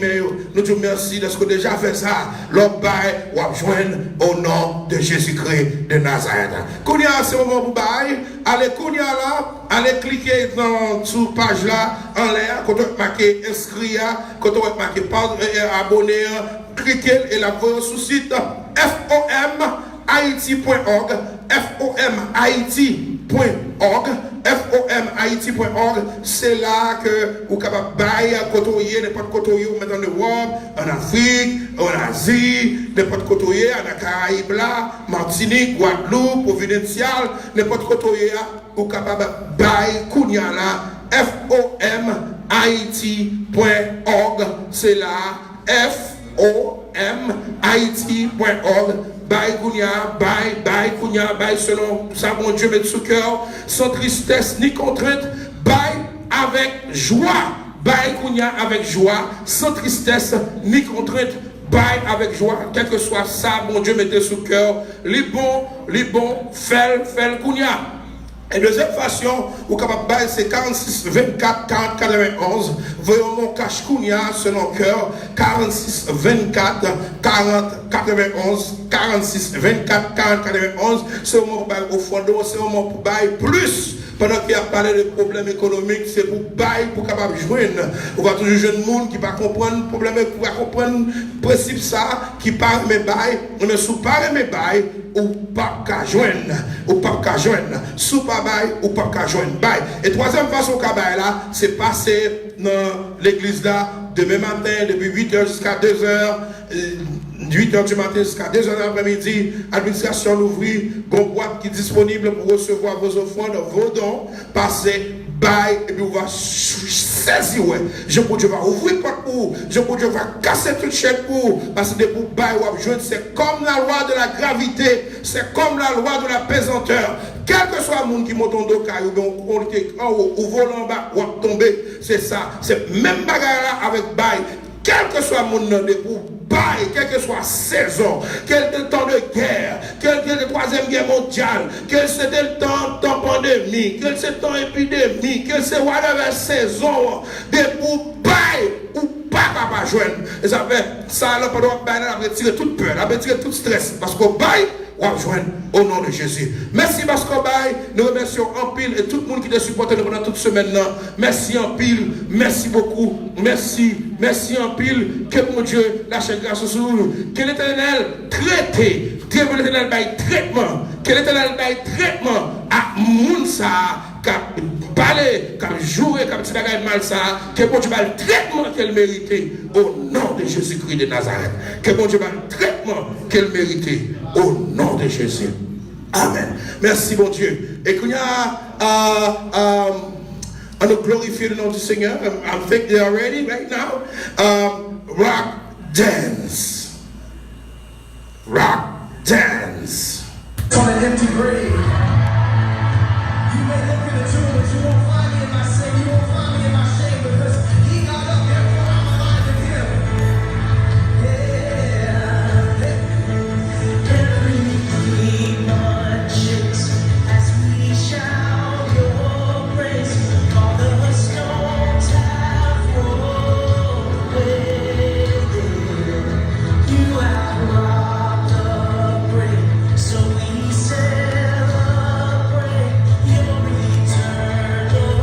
Nous disons merci d'être déjà fait ça. L'homme bail, on va joindre au nom de Jésus-Christ de Nazareth. Kounia, c'est le moment pour bail. Allez, Kounia là, allez cliquer dans sur page là, en l'air, quand on va marquer inscrit, quand on va marquer abonner, cliquez et la voyez sur le site FOMHaiti.org. FOMHaiti.org. FOMHaiti.org. C'est là que vous êtes capable de bailler, côtoyer, n'importe côtoyer, vous mettez en Europe, en Afrique, en Asie, n'importe côtoyer, en Caraïbes là, Martinique, Guadeloupe, Provincial, n'importe côtoyer, vous êtes capable de bailler, Kounia là, FOMHaiti.org. C'est là, FOMHaiti.org. Bye Kounia, bye Kounia, bye selon ça, mon Dieu, met sous cœur, sans tristesse ni contrainte, bye avec joie, bye Kounia avec joie, sans tristesse ni contrainte, bye avec joie, quel que soit ça, mon Dieu, mettez sous cœur, les bons, fais Kounia. Et deuxième façon, vous êtes capable de bailler, c'est 46 24 40 91. Voyons mon cash Kounia selon cœur. 46 24 40 91. 46 24 40 91. C'est au moment pour bailler au fond, c'est au moment pour bailler plus. Pendant qu'il a parlé de problèmes économiques, c'est pour bailler, pour capable de joindre. On va toujours jeune monde qui va comprendre le problème, qui va comprendre le principe ça, qui parle mes bails, mais sous parle mes bails, ou pas qu'à joindre, ou pas qu'à joindre, sous pas bail, ou pas qu'à joindre bail. Et troisième façon qu'à bail là, c'est passer dans l'église là, demain matin, depuis 8h jusqu'à 2h, 8h du matin jusqu'à 2h de l'après-midi, administration l'ouvrir, bon boîte qui est disponible pour recevoir vos offrandes, vos dons, passez, bail, et puis on va saisir, ouais. Je peux Dieu va ouvrir porte pour, je peux Dieu va casser toute chaîne pour, parce que pour bail, c'est comme la loi de la gravité, c'est comme la loi de la pesanteur. Quel que soit le monde qui monte en dos, ou bien on est en haut, ou vole en bas, ou tomber, c'est ça. C'est même bagarre avec bail. Quel que soit le monde pour bail, quelle que soit saison, quel que le temps de guerre, quel que le troisième guerre mondiale, quel c'était le temps de pandémie, quel c'est le temps épidémie, quel c'est whatever saison, de pour bail ou pas capable joindre. Et ça fait ça là pendant bail, on va retirer toute peur, on va retirer tout stress, parce qu'au bail, on va joindre au nom de Jésus. Merci parce qu'on bail, nous remercions en pile et tout le monde qui te supporte pendant toute semaine là. Merci en pile, merci beaucoup, merci en pile. Que mon Dieu lâche grâce sur nous. Que l'Éternel traite, que l'Éternel bail traitement, que l'Éternel bail traitement à Mounsa, qui a parlé, qui a joué, qui a dit mal ça, que mon Dieu va le traitement qu'elle méritait au nom de Jésus-Christ de Nazareth. Que mon Dieu va le traitement qu'elle méritait au nom de Jésus. Amen. Merci mon Dieu. Et qu'on a on nous glorifie le nom du Seigneur. I think they are ready right now. Rock dance. Rock dance. On an empty grave. You may look in the tomb, but you won't find me in my sin. You won't find me in my shame because he got up there for I'm alive in him. Yeah. Every marches as we shout your praise. All the stones have rolled away. You have robbed the grave, so we celebrate your eternal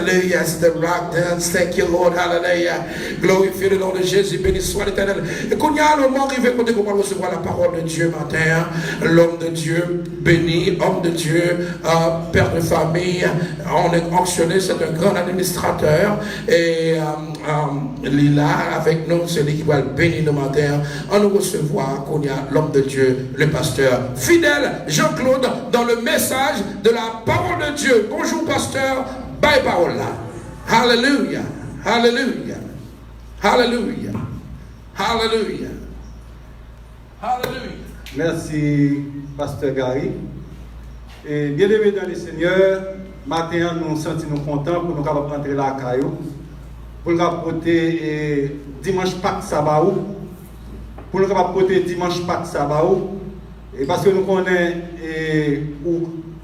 Hallelujah. C'est the rock dance. Thank you, Lord. Hallelujah. Glorifie le nom de Jésus. Béni soit l'Éternel. Et qu'on y a le moment arrivé quand on va recevoir la parole de Dieu matin. L'homme de Dieu béni, homme de Dieu, père de famille. On est fonctionné, c'est un grand administrateur. Et il est là avec nous, c'est lui qui va le bénir nos matins. On nous recevoir qu'on y a l'homme de Dieu, le pasteur fidèle Jean-Claude, dans le message de la parole de Dieu. Bonjour pasteur, bye parole là. Hallelujah, hallelujah, hallelujah, hallelujah, hallelujah. Merci pasteur Gary. Et bien aimé dans le Seigneur, matin nous nous sentons contents pour nous capables rentrer la caillou, pour nous rapporter dimanche Pâques sabbat, pour nous rapporter dimanche Pâques sabbat, et parce que nous connaissons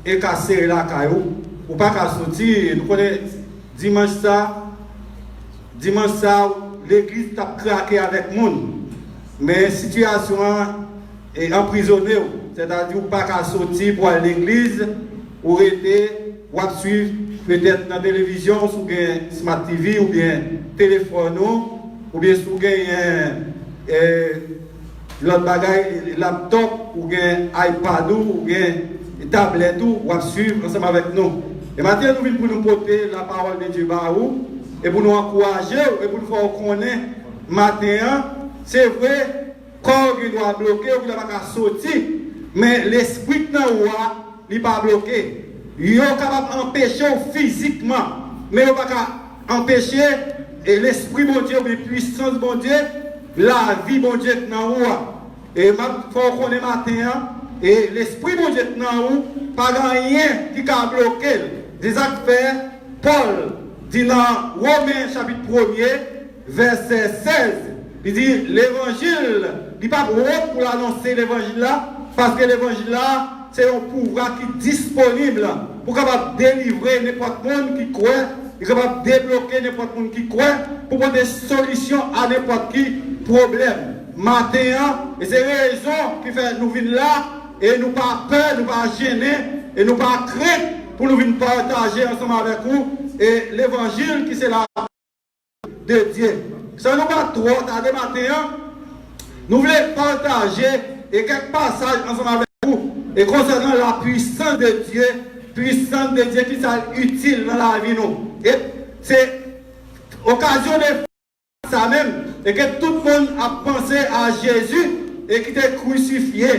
et casser la caillou, ou pas qu'à sortir, nous connaissons dimanche ça, l'église t'a craqué avec monde, mais situation est emprisonnée, c'est-à-dire pas qu'à sortir pour aller à l'église, ou rester, ou suivre peut-être dans la télévision, sur Smart TV, ou bien téléphone, ou bien sur l'autre bagaille, laptop, ou bien iPad, ou bien tablette, ou suivre ensemble avec nous. Et maintenant, nous venons pour nous porter la parole de Dieu, et pour nous encourager, et pour nous faire connaître, matin, c'est vrai, corps qui doit bloquer, ou qui doit pas sortir, mais l'esprit dans le roi, il n'est pas bloqué. Il est capable d'empêcher physiquement, mais il n'est pas capable d'empêcher l'esprit bon Dieu, la puissance bon Dieu, la vie bon Dieu dans le roi. Et il faut qu'on ait matin, et l'esprit bon Dieu dans le pas rien qui a bloqué. Des affaires, Paul dit dans Romains chapitre 1er, verset 16, il dit l'évangile, il n'est pas pour l'annoncer l'évangile là, parce que l'évangile là, c'est un pouvoir qui est disponible pour capable délivrer n'importe qui qui croit, il est capable de débloquer n'importe qui qui croit, pour prendre des solutions à n'importe qui problème. Matin, et c'est la raison qui fait nous venir là, et nous pas peur, nous pas gêner, et nous pas craindre pour nous venir partager ensemble avec vous, et l'évangile qui c'est la de Dieu. Ça nous pas trop tarder matin, nous voulons partager et quelques passages ensemble avec vous, et concernant la puissance de Dieu qui est utile dans la vie nous. Et c'est occasion de ça même, et que tout le monde a pensé à Jésus et qui était crucifié.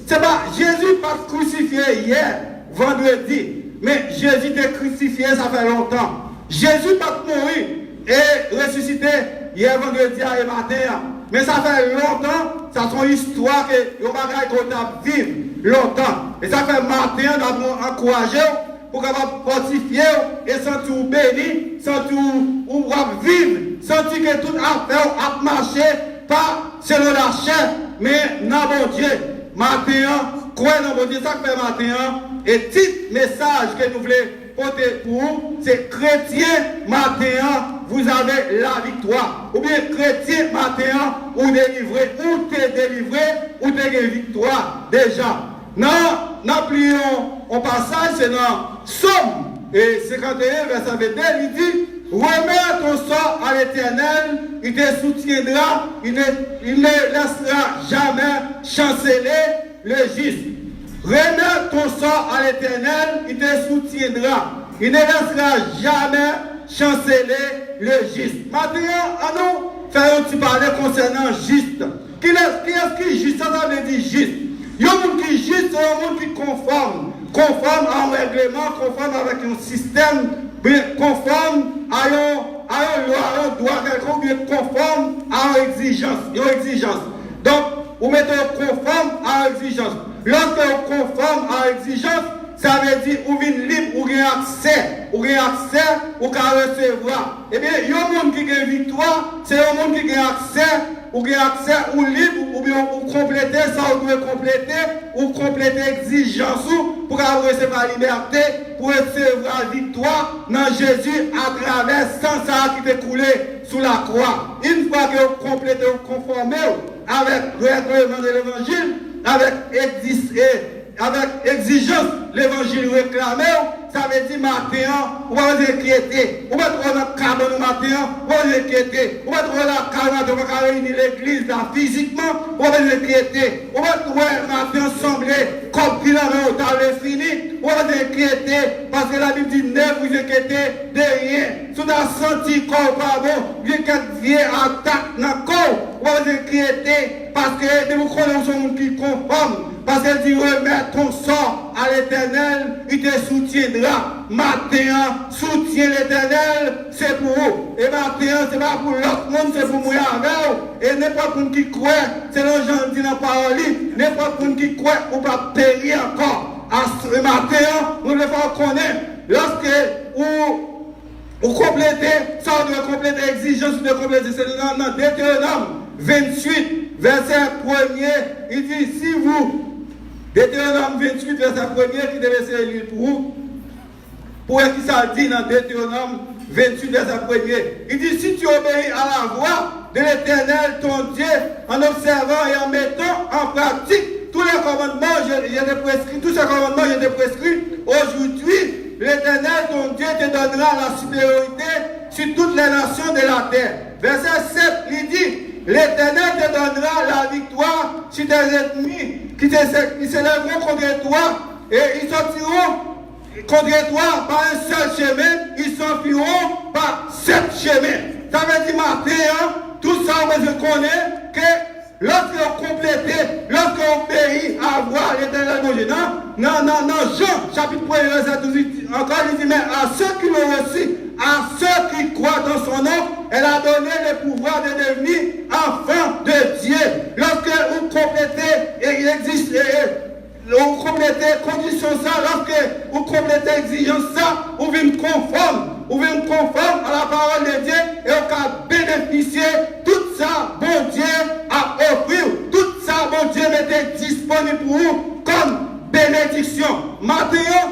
C'est pas Jésus pas crucifié hier, vendredi, mais Jésus était crucifié ça fait longtemps. Jésus pas mort et ressuscité hier vendredi et matin. Mais ça fait longtemps, ça c'est une histoire que nous avons vivre longtemps. Et ça fait matin, nous avons encouragé pour capable fortifier et sentir béni, sentir ou vivre, sentir que toute affaire a marché, pas selon la chair, mais dans mon Dieu. Matin, croyez dans mon Dieu, ça fait matin. Et petit message que nous voulons porter pour vous, c'est chrétien matin, vous avez la victoire. Ou bien chrétien matin, ou délivré, ou t'es délivré, ou t'es victoire déjà. Non, nous plions au passage, c'est dans Somme et 51, verset 22, il dit, remets ton sort à l'Éternel, il te soutiendra, il ne laissera jamais chanceler le juste. Remets ton sort à l'Éternel, il te soutiendra. Il ne laissera jamais chanceler le juste. Maintenant, à nous faire un petit parler concernant juste. Qui est-ce qui est juste? Ça veut dire juste. Il y a un monde qui est juste, c'est un monde qui conforme à un règlement, conforme avec un système, conforme à une loi, à un droit quelconque, bien conforme à une exigence. Donc, vous mettez conforme à une exigence. Lorsque vous conforme à une exigence, ça veut dire ou vient libre, ou avez accès, ou qu'à recevoir. Eh bien, il y a un monde qui a une victoire, c'est un monde qui a accès, ou libre, ou bien ou compléter ça, ou doit compléter exigence pour recevoir la liberté, pour recevoir la victoire dans Jésus à travers sans ça qui est coulé sous la croix. Une fois que vous complétez, vous conformez avec le règlement de l'évangile, avec avec exigence l'évangile réclamé, ça veut dire matin, on va inquiéter. On va trouver dans le cabane matin, on va inquiéter. On va trouver la cabane, on va réunir l'église là physiquement, on va inquiéter. On va trouver matin assemblée, comme qu'il a dans le table fini, on va inquiéter. Parce que la Bible dit, ne vous inquiétez de rien. Si vous avez senti corps pas bon, bien qu'elle vienne attaque dans le corps, on va inquiéter. Parce que vous connaissez un monde qui conforme. Parce qu'elle dit, remets ton sort à l'Éternel, il te soutiendra. Matin, soutien l'Éternel, c'est pour vous. Et matin, c'est pas pour l'autre monde, c'est pour moi avec vous. Et n'importe qui qui croit, c'est le gens dit dans la parole, n'importe qui croit, on va périr encore. Ce matin, on devons connaître, lorsque vous complétez, ça on doit compléter l'exigence de compléter, c'est dans Deutéronome 28, verset 1er, il dit, si vous, Deutéronome 28, verset 1er, qui devait ser lu pour vous, pour qui ça dit dans Deutéronome 28, verset 1er, il dit, si tu obéis à la voix de l'Éternel, ton Dieu, en observant et en mettant en pratique tous les commandements, tous ces commandements, je t'ai prescrit, aujourd'hui, l'Éternel, ton Dieu, te donnera la supériorité sur toutes les nations de la terre. Verset 7, il dit, l'Éternel te donnera la victoire sur tes ennemis qui s'élèveront contre toi et ils sortiront contre toi par un seul chemin, ils s'enfuiront par 7 chemins. Ça veut dire matin, tout ça, on se connaît que lorsqu'on complète, lorsqu'on obéit à voir l'Éternel mon Dieu, non, Jean, chapitre 1, verset 12, encore il dit, mais à ceux qui l'ont reçu, à ceux qui croient dans son nom, elle a donné le pouvoir de devenir enfants de Dieu. Lorsque vous complétez, et il existe, vous complétez condition ça, lorsque vous complétez exigence ça, vous venez conforme à la parole de Dieu et vous pouvez bénéficier tout ça, bon Dieu a offert, tout ça, bon Dieu mettait disponible pour vous comme bénédiction. Maintenant,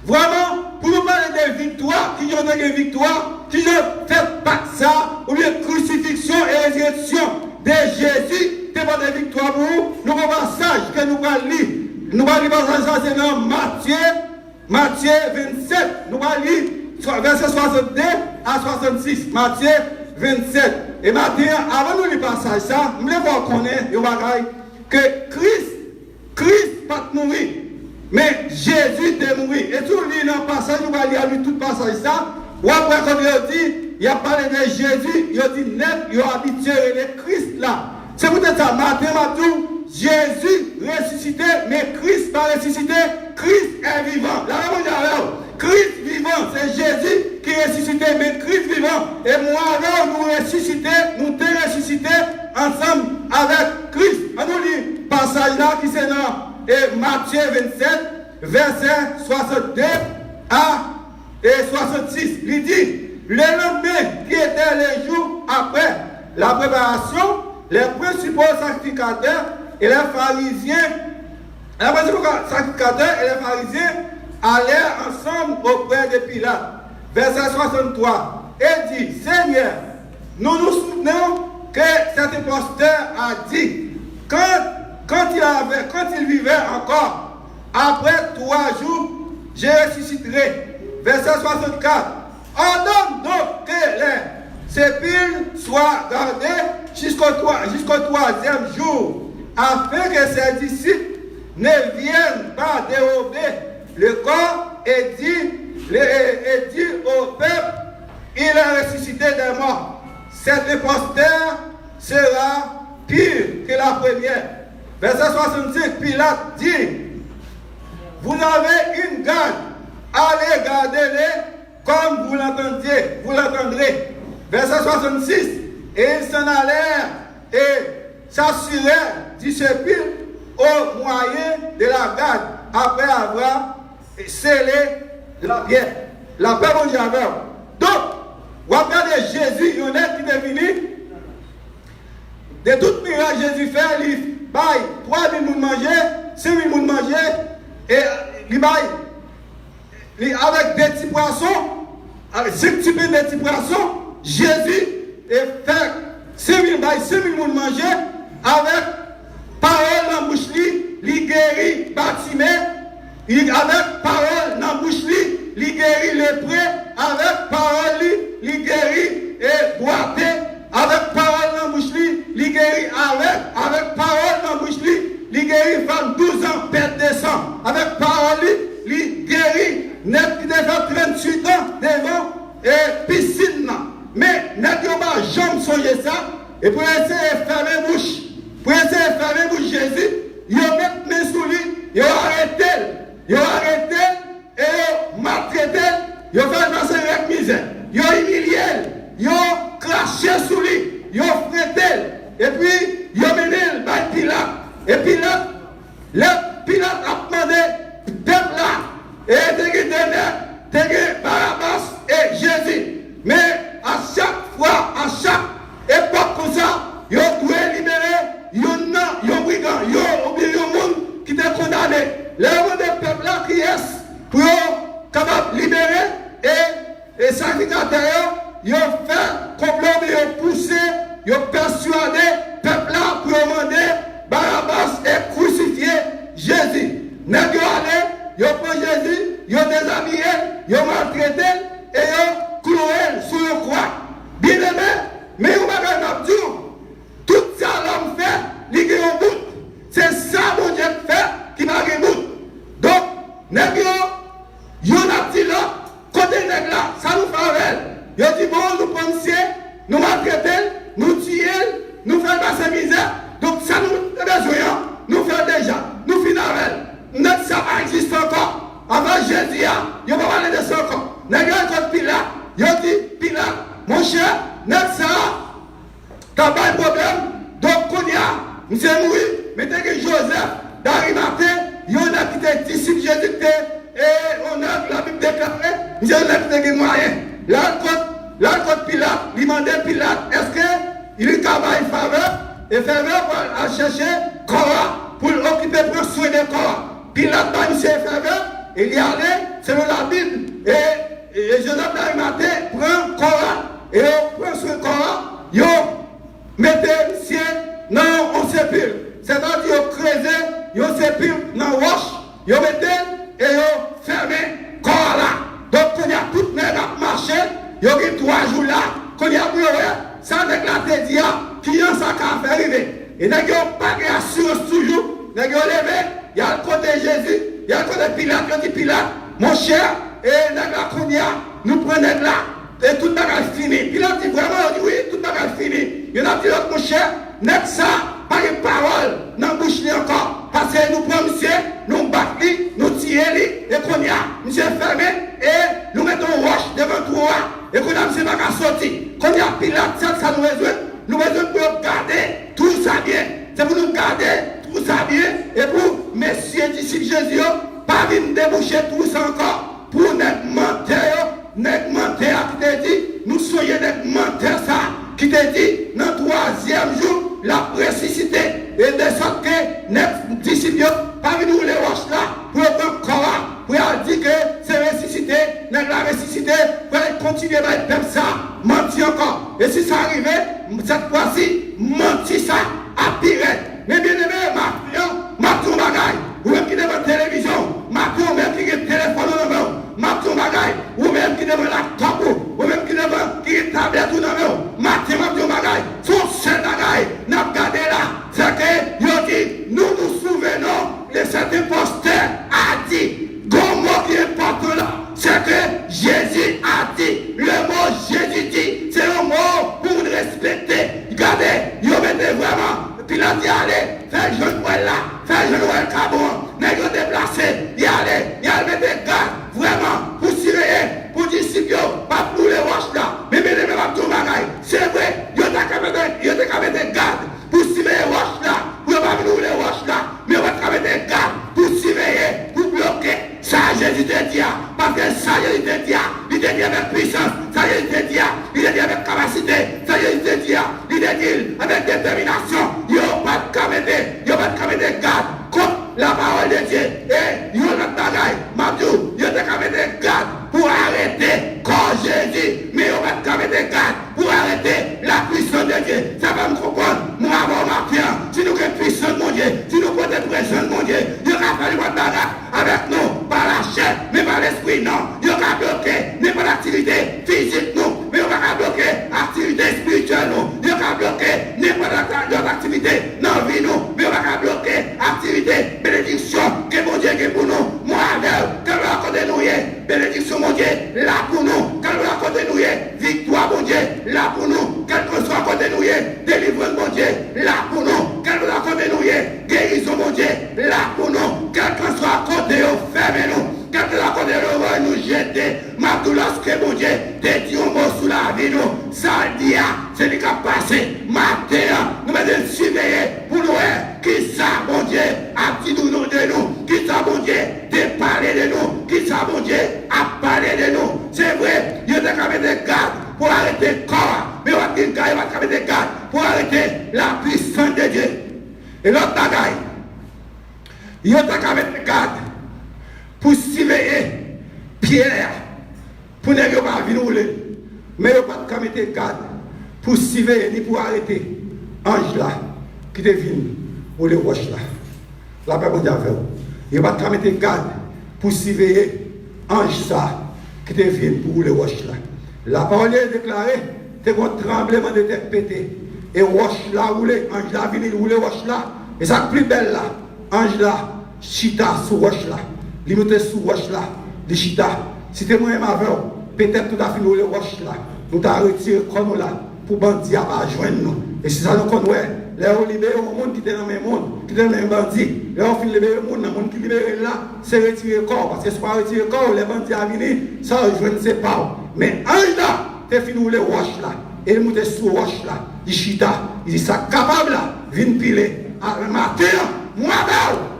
vraiment, pour nous parler de victoire, qui ont des victoires, qui ne fait pas ça, ou bien crucifixion et résurrection de Jésus, c'est pas des victoires pour nous. Nous avons un passage que nous allons lire. Nous allons lire passage, c'est dans Matthieu 27. Nous allons lire verset 62 à 66. Matthieu 27. Et maintenant, avant de lire passage, ça, nous devons connaître que Christ pas mourir. Mais Jésus est mort. Et tout lit dans le passage, nous allons lire tout le passage ça. Ou après, quand il dit, il a parlé de Jésus, il a dit net, il a habitué le Christ là. C'est peut-être ça, matin, Jésus ressuscité, mais Christ pas ressuscité, Christ est vivant. La même chose, Christ vivant, c'est Jésus qui est ressuscité, mais Christ vivant. Et moi, alors, nous ressuscité, nous t'es ressuscité ensemble avec Christ. On nous lit passage là qui c'est dans Matthieu 27, verset 62 à 66. Il dit, le lendemain qui était le jour après la préparation, les principaux sacrificateurs et les pharisiens, allèrent ensemble auprès de Pilate. Verset 63. Et dit, Seigneur, nous nous souvenons que cet imposteur a dit, quand il vivait encore, après 3 jours, je ressusciterai. Verset 64. Ordonne donc que les sépiles soient gardés jusqu'au 3e jour, afin que ses disciples ne viennent pas dérober le corps et dire au peuple, il est ressuscité des morts. Cet imposteur sera pire que la première. Verset 65, Pilate dit, vous avez une garde, allez garder-les comme vous l'entendrez. Verset 66, et ils s'en allèrent et s'assurèrent du sépulcre au moyen de la garde, après avoir scellé la pierre. La paix mon Dieu avec. Donc, regardez Jésus, il y en a qui est venu. De tout miracle Jésus fait, il baille 3 000 personnes manger, 5 000 personnes manger, et il baille avec des petits poissons, avec 5 types de petits poissons, Jésus est fait 5 000 personnes manger, avec parole dans la bouche, il guérit Bartimée, avec parole dans la bouche, il guérit le pré, avec parole, il guérit et boité, avec parole dans la bouche, il guérit avec parole dans la bouche, il guérit femme 12 ans, perte de sang, avec parole, il guérit, net qui devait 38 ans devant et piscine. Mais net qui n'a jamais songé ça, et pour essayer de fermer bouche, Jésus, il a mis mes sous lui, il a arrêté, et il a maltraité, il a fait passer avec misère, il a humilié, il a craché sous lui, il a frété, et puis il a mené par Pilate. Et Pilate a demandé, peuple là, et t'es Barabbas et Jésus. Mais à chaque fois, à chaque époque comme ça, il a dû libérer, il y a brigand, il y a oublié un monde qui était condamné. Les hommes des peuples là qui est pour capable libérer et sacrificateurs, ils ont fait complot, ils ont poussé, ils ont persuadé le peuple là pour demander Barabbas et crucifier Jésus. N'est-ce pas? Ils ont pris Jésus, ils ont déshabillé, ils ont maltraité et ils ont cloué sur le croix. Bien aimé, mais vous m'avez dit, tout ça l'homme fait, il y a un bout. C'est ça mon Dieu fait qui m'a un bout. Donc, n'est-ce pas? Ils ont dit là, côté nègre là, ça nous fait avec. Ils ont dit bon, nous prenons nous maltraitons, nous tuons, nous faisons passer misère. Donc ça nous besoin, nous faisons déjà, nous finissons avec. Notre ça existe encore. Avant Jésus, il n'y a pas parlé de ça encore. N'est-ce pas Pilate? Il a dit Pilate, mon cher, notre ça, t'as pas de problème. Donc qu'on y a, monsieur Moui, mettez que Joseph d'Arimathée, il y en a qui étaient disciples Jésus et on a la Bible déclarée, il y en a qui étaient moyens. Là, quand Pilate, il demandait Pilate, est-ce qu'il est capable de faveur? Et faveur à chercher Cora pour occuper, prendre soin de Cora. Pilate va lui faire faveur, il y allait selon la Bible, et Joseph d'Arimathée prend Cora, et on prend soin de Cora, il mettait le ciel dans un sépulcre. C'est-à-dire qu'il creusé, il sépulcre dans la roche, il mettait et il fermé Cora là. Donc, quand il y a tout le monde marché, il y a eu 3 jours là, quand il y a eu ça avec la tête, qui a ça qu'à faire arriver. Et il n'y a pas d'assurance toujours. Il y a levé, il y a le côté Jésus, il y a le côté Pilate, il dit Pilate, mon cher, et nous prenons là, et tout le monde est fini. Pilate dit vraiment, oui, tout le monde est fini. Il y a dit mon cher, n'est-ce ça, pas une parole, dans la bouche encore. Parce que nous prenons monsieur, nous battons, nous tirons, et qu'on y a, monsieur fermé, et nous mettons roche devant toi, et qu'on a monsieur pas sorti. Qu'on y a Pilate, ça nous besoin. Nous besoin pour garder tout ça bien. C'est pour nous garder tout ça bien. Et pour messieurs disciples Jésus, pas venir déboucher tout ça encore. Pour notre menteur qui t'a dit, nous soyons notre menteur ça, qui t'a dit, dans le 3e jour, la ressuscité. Et de sorte que notre disciples, pas venir les roches là, pour prendre corps, pour dire que c'est ressuscité, la ressuscité, pour continuer à être comme ça, mentir encore. Et si ça arrivait, cette fois-ci, mentir ça à pire. Mais bien aimé, ma tour bagaille, ou même qui devant la télévision, ma tour même qui a le téléphone dans la main, ma tour bagaille, ou même qui devant la laptop, ou même qui devant qui a tablette dans la main, ma tour bagaille, son seul bagaille, n'a gardé là, c'est que, il dit, nous nous souvenons de cet imposteur a dit, le mot qui est important là, c'est que Jésus a dit, le mot Jésus dit, c'est un mot pour nous respecter. Regardez, il mettait vraiment, puis il a dit, allez, fais jeune Noël là, fais jeune Noël cabron, n'est-ce pas déplacé, il mettre des gardes, vraiment, pour surveiller, pour disciples, pas pour les roches là, mais les tout bagaille. C'est vrai, il y a qu'à mettre des gardes, pour surveiller les roches là, pour pas venir les roches là, mais on va mettre des gardes, pour surveiller, pour bloquer. Ça, Jésus te dit, parce que ça, Jésus te dit, il te dit avec puissance, ça, Jésus te dit, il te dit avec capacité, ça, Jésus te dit, il te dit avec détermination, il n'y a pas de mettre garde contre la parole de Dieu. Et il y a notre bagaille, Mabdou, il y a des gardes pour arrêter quand Jésus, mais il y a des gardes pour arrêter la puissance de Dieu. Ça va me comprendre, moi, avant ma pierre, si nous sommes puissants, mon Dieu, si nous sommes présents, mon Dieu, qu'à faire une bagarre avec nous, par la chair, mais par l'esprit, non. Il n'y a qu'à bloquer n'importe activité physique, nous, mais il n'y a qu'à bloquer activité spirituelle, nous. Il n'y a qu'à bloquer n'importe activité dans la vie, nous, mais il n'y a qu'à bloquer activité, bénédiction, que mon Dieu est pour nous. Moi, qu'elle va accorder nous, bénédiction, mon Dieu, là pour nous, qu'elle va accorder nous, victoire, mon Dieu, là pour nous, qu'elle soit accorder nous, délivrance, mon Dieu, là pour nous, qu'elle va accorder nous, guérison, mon Dieu, là pour nous, qu'elle soit accordée au ferme, nous, qu'elle soit accordée au nous jeter, ma douleur, que mon Dieu, dédié au mot sous la vie, nous, ça dit, c'est le cas passé, matin, nous mettons surveiller pour nous, qui ça, mon Dieu, a dit nous de nous, qui ça, mon Dieu, de parler de nous, qui ça, mon Dieu, a parlé de nous. C'est vrai, il y a des gardes pour arrêter le corps, mais il y a des gardes pour arrêter la puissance de Dieu. Et l'autre bagaille, il y a des gardes pour surveiller Pierre, pour ne pas venir rouler. Mais il n'y a pas de garde pour surveiller ni pour arrêter ange là qui devine ou les roches là. La paix mondiale avec vous. Il n'y a pas de garde pour surveiller ange ça qui devine pour les roches là. La parole est déclarée, c'est un tremblement de terre pété. Et roche là roulé, ange là venu rouler roche là. Et ça plus belle là, ange là, chita sous roche là. Limité sous roche là, de chita. Si tu es moi-même avec vous, peut-être tout à fait nous les roches là. Nous t'avons retiré comme là pour bandits à joindre nous. Et si ça nous connaît, là on libère le monde qui est dans le même monde, qui est dans le même bandit. Là on finit libérer le monde qui libère là, c'est retirer le corps. Parce que si pas retirer le corps, les bandits à venir, ça je ne sais pas. Mais un là, tu fini les roches là. Et il monte sous roche là, il chita, il dit ça capable là, vient piler. À matin, moi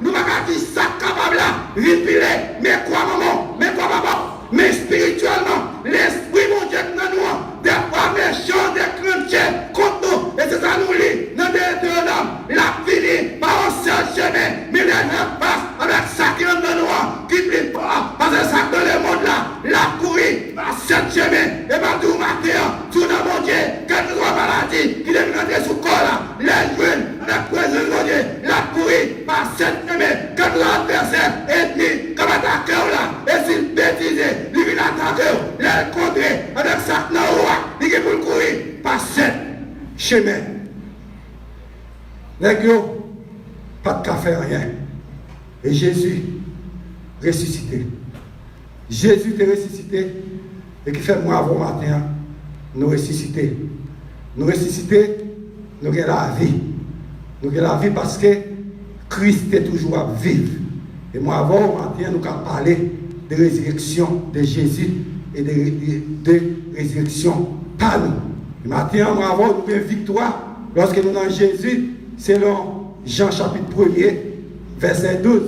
nous m'avons dit ça capable là, vient piler. Mais quoi maman, mais quoi papa? Mais spirituellement, l'esprit mon Dieu dans nous, des fois méchants, des chrétiens contre nous, et c'est ça nous lit, dans Deutéronome, la fini par un seul chemin, mais les gens passent avec ça qui est dans nous, qui plie pas, parce que ça dans le monde là, la courir par seul chemin, et par tout matin, tout dans mon Dieu, quelle que soit maladie, qui est rentré sous le corps là, les jeunes, la présence de mon Dieu, la courir par seul chemin, quel que soit l'adversaire, ennemi, comme attaqueur là, et s'il bêtise, il vient attaquer, les contrer, avec ça dans le roi, il est pour le courir par seul chemin. Les gars, pas de café, rien. Et Jésus ressuscité. Jésus est ressuscité et qui fait moi avant matin, nous ressusciter. Nous ressusciter, nous avons la vie. Nous avons la vie parce que Christ est toujours à vivre. Et moi avant matin, nous avons parlé de résurrection de Jésus et de résurrection par nous. Et maintenant, nous avons une victoire lorsque nous avons Jésus, selon Jean chapitre 1er, verset 12.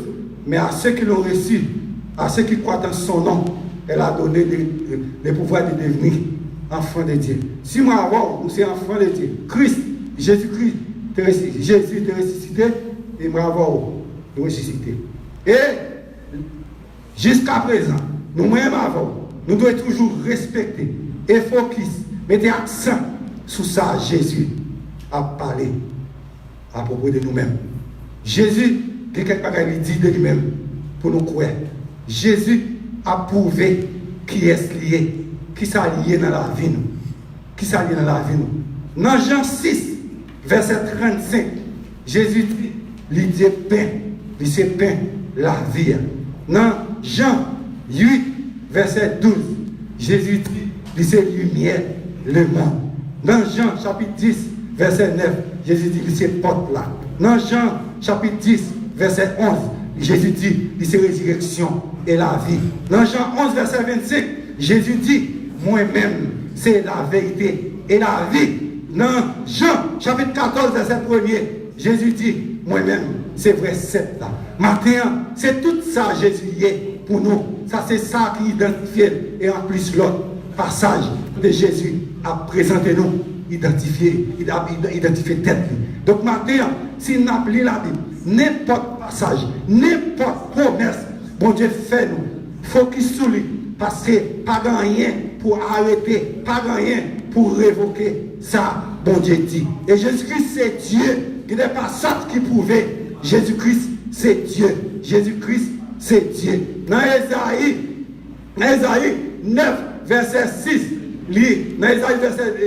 Mais à ceux qui l'ont reçu, à ceux qui croient en son nom, elle a donné le pouvoir de devenir enfant de Dieu. Si moi avant, nous sommes enfants de Dieu, Christ, Jésus-Christ, Jésus est ressuscité, et moi avant, nous ressuscité. Et jusqu'à présent, nous-mêmes avant, nous devons toujours respecter et focus, mettre accent sur ça, Jésus a parlé à propos de nous-mêmes. Jésus, quelque part, il dit de lui-même pour nous croire. Jésus a prouvé qui est lié, qui s'est lié dans la vie. Qui s'est lié dans la vie. Dans Jean 6, verset 35, Jésus dit, il dit pain, il dit pain, la vie. Dans Jean 8, verset 12, Jésus dit, il dit lumière, le monde. Dans Jean chapitre 10, verset 9, Jésus dit, il dit porte là. Dans Jean chapitre 10, verset 11, Jésus dit, il dit résurrection et la vie. Dans Jean 11, verset 25, Jésus dit, moi-même, c'est la vérité et la vie. Dans Jean chapitre 14, verset 1er, Jésus dit, moi-même, c'est vrai 7 là. Maintenant, c'est tout ça Jésus y est pour nous. Ça, c'est ça qui identifie. Et en plus, l'autre passage de Jésus a présenté nous, identifié tête. Donc maintenant, si nous appelons la Bible, n'importe passage, n'importe promesse, bon Dieu fait nous, focus sur lui, parce que pas rien pour arrêter, pas rien pour révoquer ça, bon Dieu dit. Et Jésus-Christ, c'est Dieu, qui n'est pas ça qui prouvait. Jésus-Christ, c'est Dieu. Jésus-Christ, c'est Dieu. Dans Ésaïe 9, verset 6, dans Ésaïe verset 6,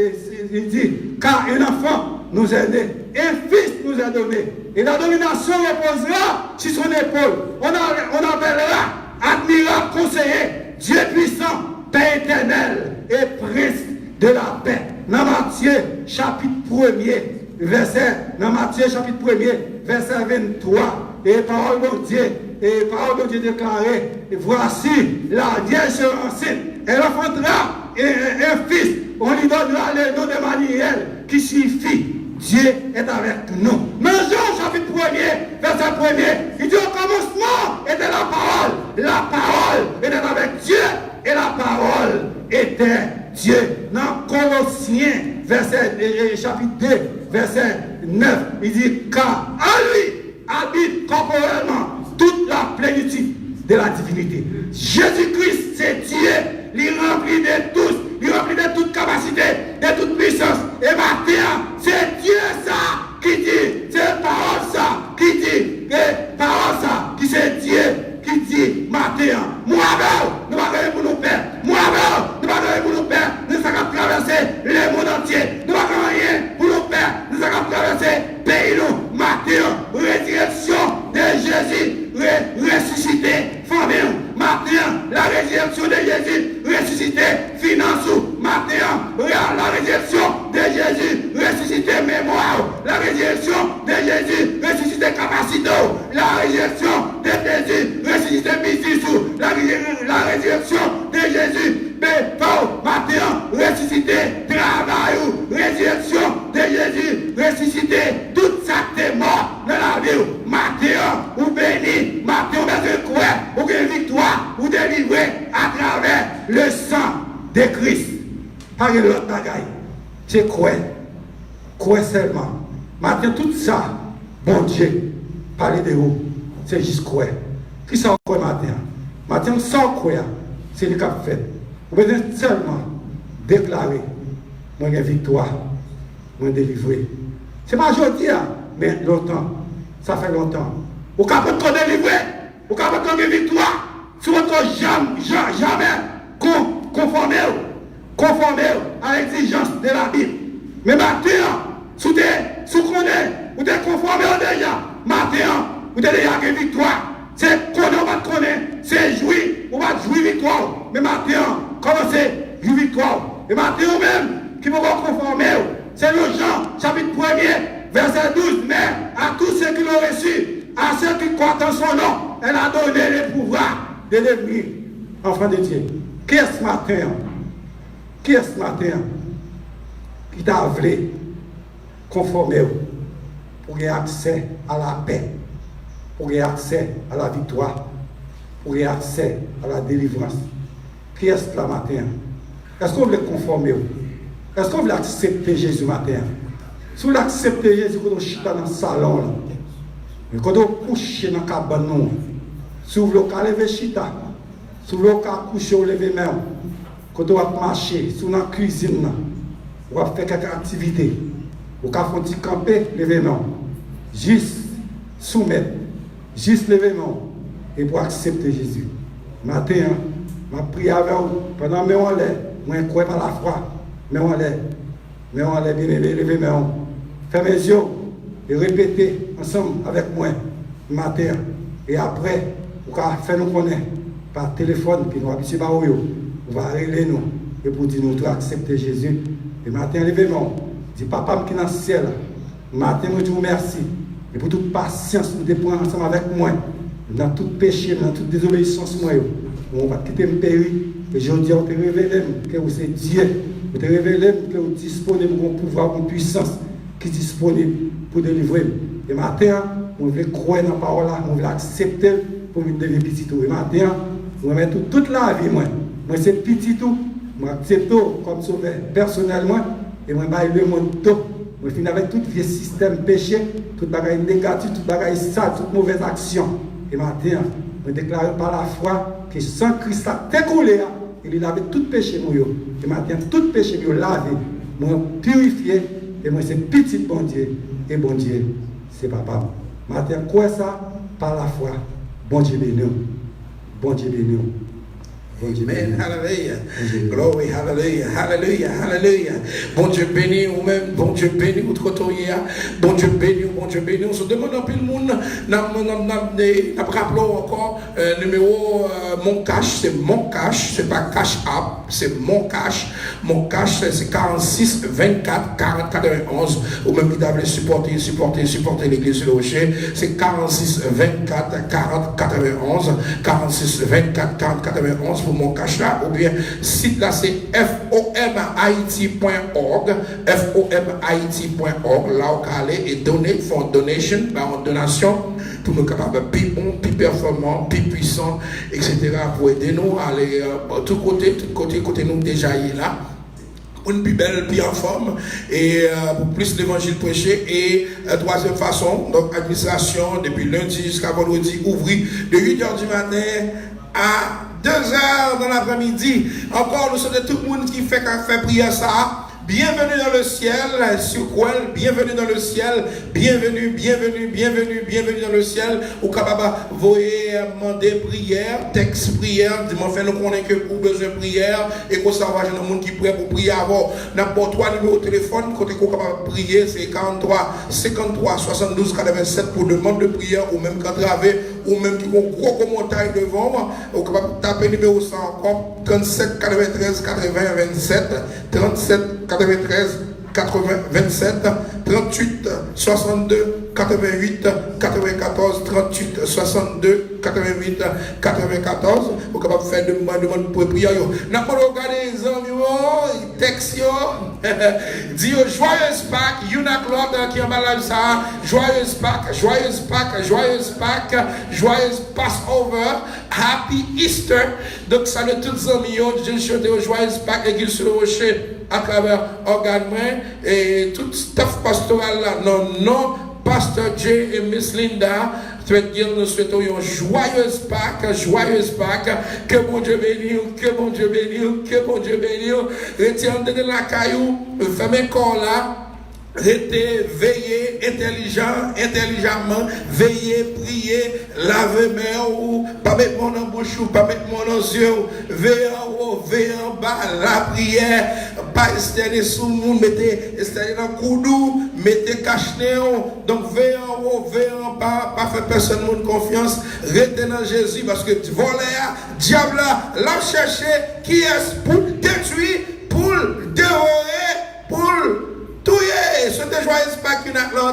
il dit, car un enfant nous est né, un fils nous est donné, et la domination reposera sur son épaule. On appellera admirable conseiller, Dieu puissant, Père éternel et prince de la paix. Dans Matthieu chapitre 1er, verset 23, et parole de Dieu déclarée, voici la Vierge sera enceinte, elle enfantera un fils, on lui donnera le nom de Manuel, qui signifie Dieu est avec nous. Dans Jean chapitre 1er, verset 1er, il dit au commencement était la parole était avec Dieu, et la parole était Dieu. Dans Colossiens, chapitre 2, verset 9, il dit, car à lui habite corporellement toute la plénitude de la divinité. Jésus-Christ, c'est Dieu, il remplit de tous, il remplit de toute capacité, de toute puissance. Et maintenant, c'est Dieu ça qui dit, c'est parole ça qui dit, et parole ça qui c'est Dieu qui dit, maintenant, moi, nous allons pour nous perdre, nous allons pour nous perdre, nous allons traverser le monde entier, nous allons rien pour nous perdre, nous allons traverser le pays, nous, maintenant, résurrection de Jésus, ressuscité, famille, maintenant, la résurrection de Jésus, ressuscité, finance, maintenant, la résurrection de Jésus, ressuscité, mémoire, la résurrection de Jésus, ressuscité, capacité, la résurrection de Jésus, ressuscité, business, la résurrection de Jésus, maintenant, ressuscité, travail, résurrection de Jésus, ressuscité, tout ça t'est mort dans la vie, maintenant, ou béni, maintenant, besoin de quoi, ou une victoire, ou délivré à travers le sang de Christ. Pas de l'autre bagaille. C'est quoi seulement. Maintenant, tout ça, bon Dieu, parler de vous, c'est juste quoi. Qui s'en quoi maintenant? Maintenant, sans quoi, c'est le cap fait. Vous pouvez seulement déclarer, moi j'ai victoire, moi délivré. C'est pas aujourd'hui, mais longtemps. Ça fait longtemps. Vous pouvez pas délivrer, vous pouvez pas victoire. Si vous ne jamais conformer à l'exigence de la Bible. Mais maintenant, si vous êtes conformé déjà, maintenant, vous avez déjà une victoire. C'est qu'on va connaître, c'est jouir, on va jouir victoire. Mais maintenant, commencez une victoire. Et maintenant même, qui vont conformer, c'est le Jean, chapitre 1er, verset 12. Mais à tous ceux qui l'ont reçu, à ceux qui croient en son nom, elle a donné le pouvoir de devenir enfant de Dieu. Qui est ce matin qui t'a voulu conformer pour avoir accès à la paix, pour avoir accès à la victoire, pour avoir accès à la délivrance? Qui est ce matin? Est-ce qu'on veut conformer? Est-ce qu'on veut accepter Jésus matin? Si vous l'acceptez Jésus, quand vous chita dans le salon, quand vous couchez dans la cabane, si vous voulez lever chita, si vous voulez coucher ou lever main, quand vous marcher, si vous dans la cuisine, vous faire quelques activités, vous faire un petit camper, lever main, juste soumettre, juste lever main, et pour accepter Jésus. Matin, je prie avec vous, pendant que je ne crois pas la foi, mais on l'est bien aimé, lever main. Fermez les yeux et répétez ensemble avec moi matin. Et après, vous pouvez faire nous connaître par téléphone, puis nous habituons par vous. Vous allez régler nous et pour dire nous tout accepter Jésus. Et matin, levez-moi. Dis papa qui est dans le ciel. Matin, je vous remercie. Et pour toute patience, nous prendre ensemble avec moi. Dans tout péché, dans toute désobéissance, moi. On va quitter le péri. Et je dis, on te révèle que vous êtes Dieu. On te révèle que vous êtes disponible pour un pouvoir, pour une puissance qui est disponible pour délivrer. Et matin, on veut croire dans la parole, on veut accepter pour me devenir petit tout. Et matin, on met toute la vie, moi c'est petit tout, moi accepte comme sauveur personnellement, et moi je le monde tout. Moi finis avec tout vieux système péché, tout bagaille négatif, tout bagaille sale, toute mauvaise action. Et matin, je déclare par la foi que sans Christ a découlé, il avait tout péché. Et matin, tout péché me lavé, moi purifié. Et moi, c'est petit bon Dieu. Et bon Dieu, c'est papa. Matin, quoi ça? Par la foi. Bon Dieu béni. Bon Dieu béni. Amen, hallelujah. Glory, hallelujah, hallelujah, hallelujah. Bon Dieu béni ou même, bon Dieu béni ou trotoya. Bon Dieu béni, bon Dieu béni. On se demande un peu le monde. Nous rappelons encore numéro mon cash, c'est mon cash, c'est pas cash app, c'est mon cash. Mon cash c'est 46 24 40 91. Ou même qui doivent supporter l'église sur le rocher, c'est 46 24 40 91. 46 24 40 91 pour mon cash là, ou bien site là c'est fomhaiti.org, fomhaiti.org, là où aller et donner for donation, en donation pour nous capables plus bon, plus performant, plus puissant, etc. pour aider nous à aller tout côté nous déjà y est là. Une plus belle, plus en forme, et pour plus l'évangile prêché. Et troisième façon, donc administration, depuis lundi jusqu'à vendredi, ouvri de 8h du matin à 2h dans l'après-midi. Encore, nous sommes de tout le monde qui fait prière ça. Bienvenue dans le ciel, sur quoi? Bienvenue dans le ciel, bienvenue dans le ciel. Ou capable voyer demander prière, texte prière, fait nous connaître que pour besoin de prière et qu'on savoir des gens qui prêt pour prier avant. N'importe quoi numéro de téléphone, côté qu'on capable prier, c'est 43 53 72 87 pour demande de prière ou même quand traver ou même qui ont gros commentaire devant, ou capable taper numéro 100 encore 37 93 80 27 37 93 80 27 38 62 88 94 38 62 88 94. Vous êtes capable de faire demande pour prier. Nous avons regardé les amis, texte, dit joyeuse Pâques, il y a Claude qui est malade ça, joyeuse Pâques, joyeuse Pâques, joyeuse Pâques, joyeuse Passover, Happy Easter. Donc, salut tous les amis, je chante joyeuse Pâques et qu'il se le rocher à travers organe et tout staff pastoral là, non, Pasteur Jay et Miss Linda, nous souhaitons une joyeuse Pâques, que bon Dieu bénisse, que bon Dieu bénisse, que bon Dieu bénisse. Retiens de la caillou, fermez corps là. Restez, veillez, intelligemment, veillez, priez, lavez main ou pas mettre mon en bouche ou pas mettre mon en yeux, veillez en haut, veillez en bas, la prière, pas externer sous le monde, mettez externer dans le coudou, mettez cache-néon, donc veillez en haut, veillez en bas, pas faire personne monde confiance, restez dans Jésus parce que voler, diable l'a cherché, qui est pour détruire, pour dévorer, pour tout est, c'était joyeuse Pâques,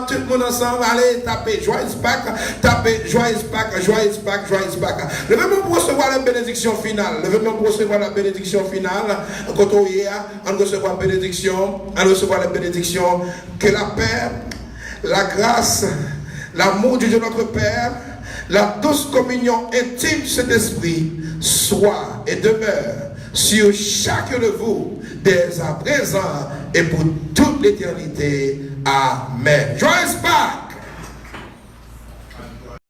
tout le monde ensemble, allez taper joyeuse Pâques, taper joyeuse Pâques, joyeuse Pâques, joyeuse Pâques. Levez-moi pour recevoir la bénédiction finale. Levez-moi pour recevoir la bénédiction finale. Quand on y est, on recevra la bénédiction, on recevra la bénédiction. Que la paix, la grâce, l'amour du Dieu notre Père, la douce communion intime de cet esprit soit et demeure sur chacun de vous dès à présent et pour toute l'éternité. Amen. Joyeuse Pâques.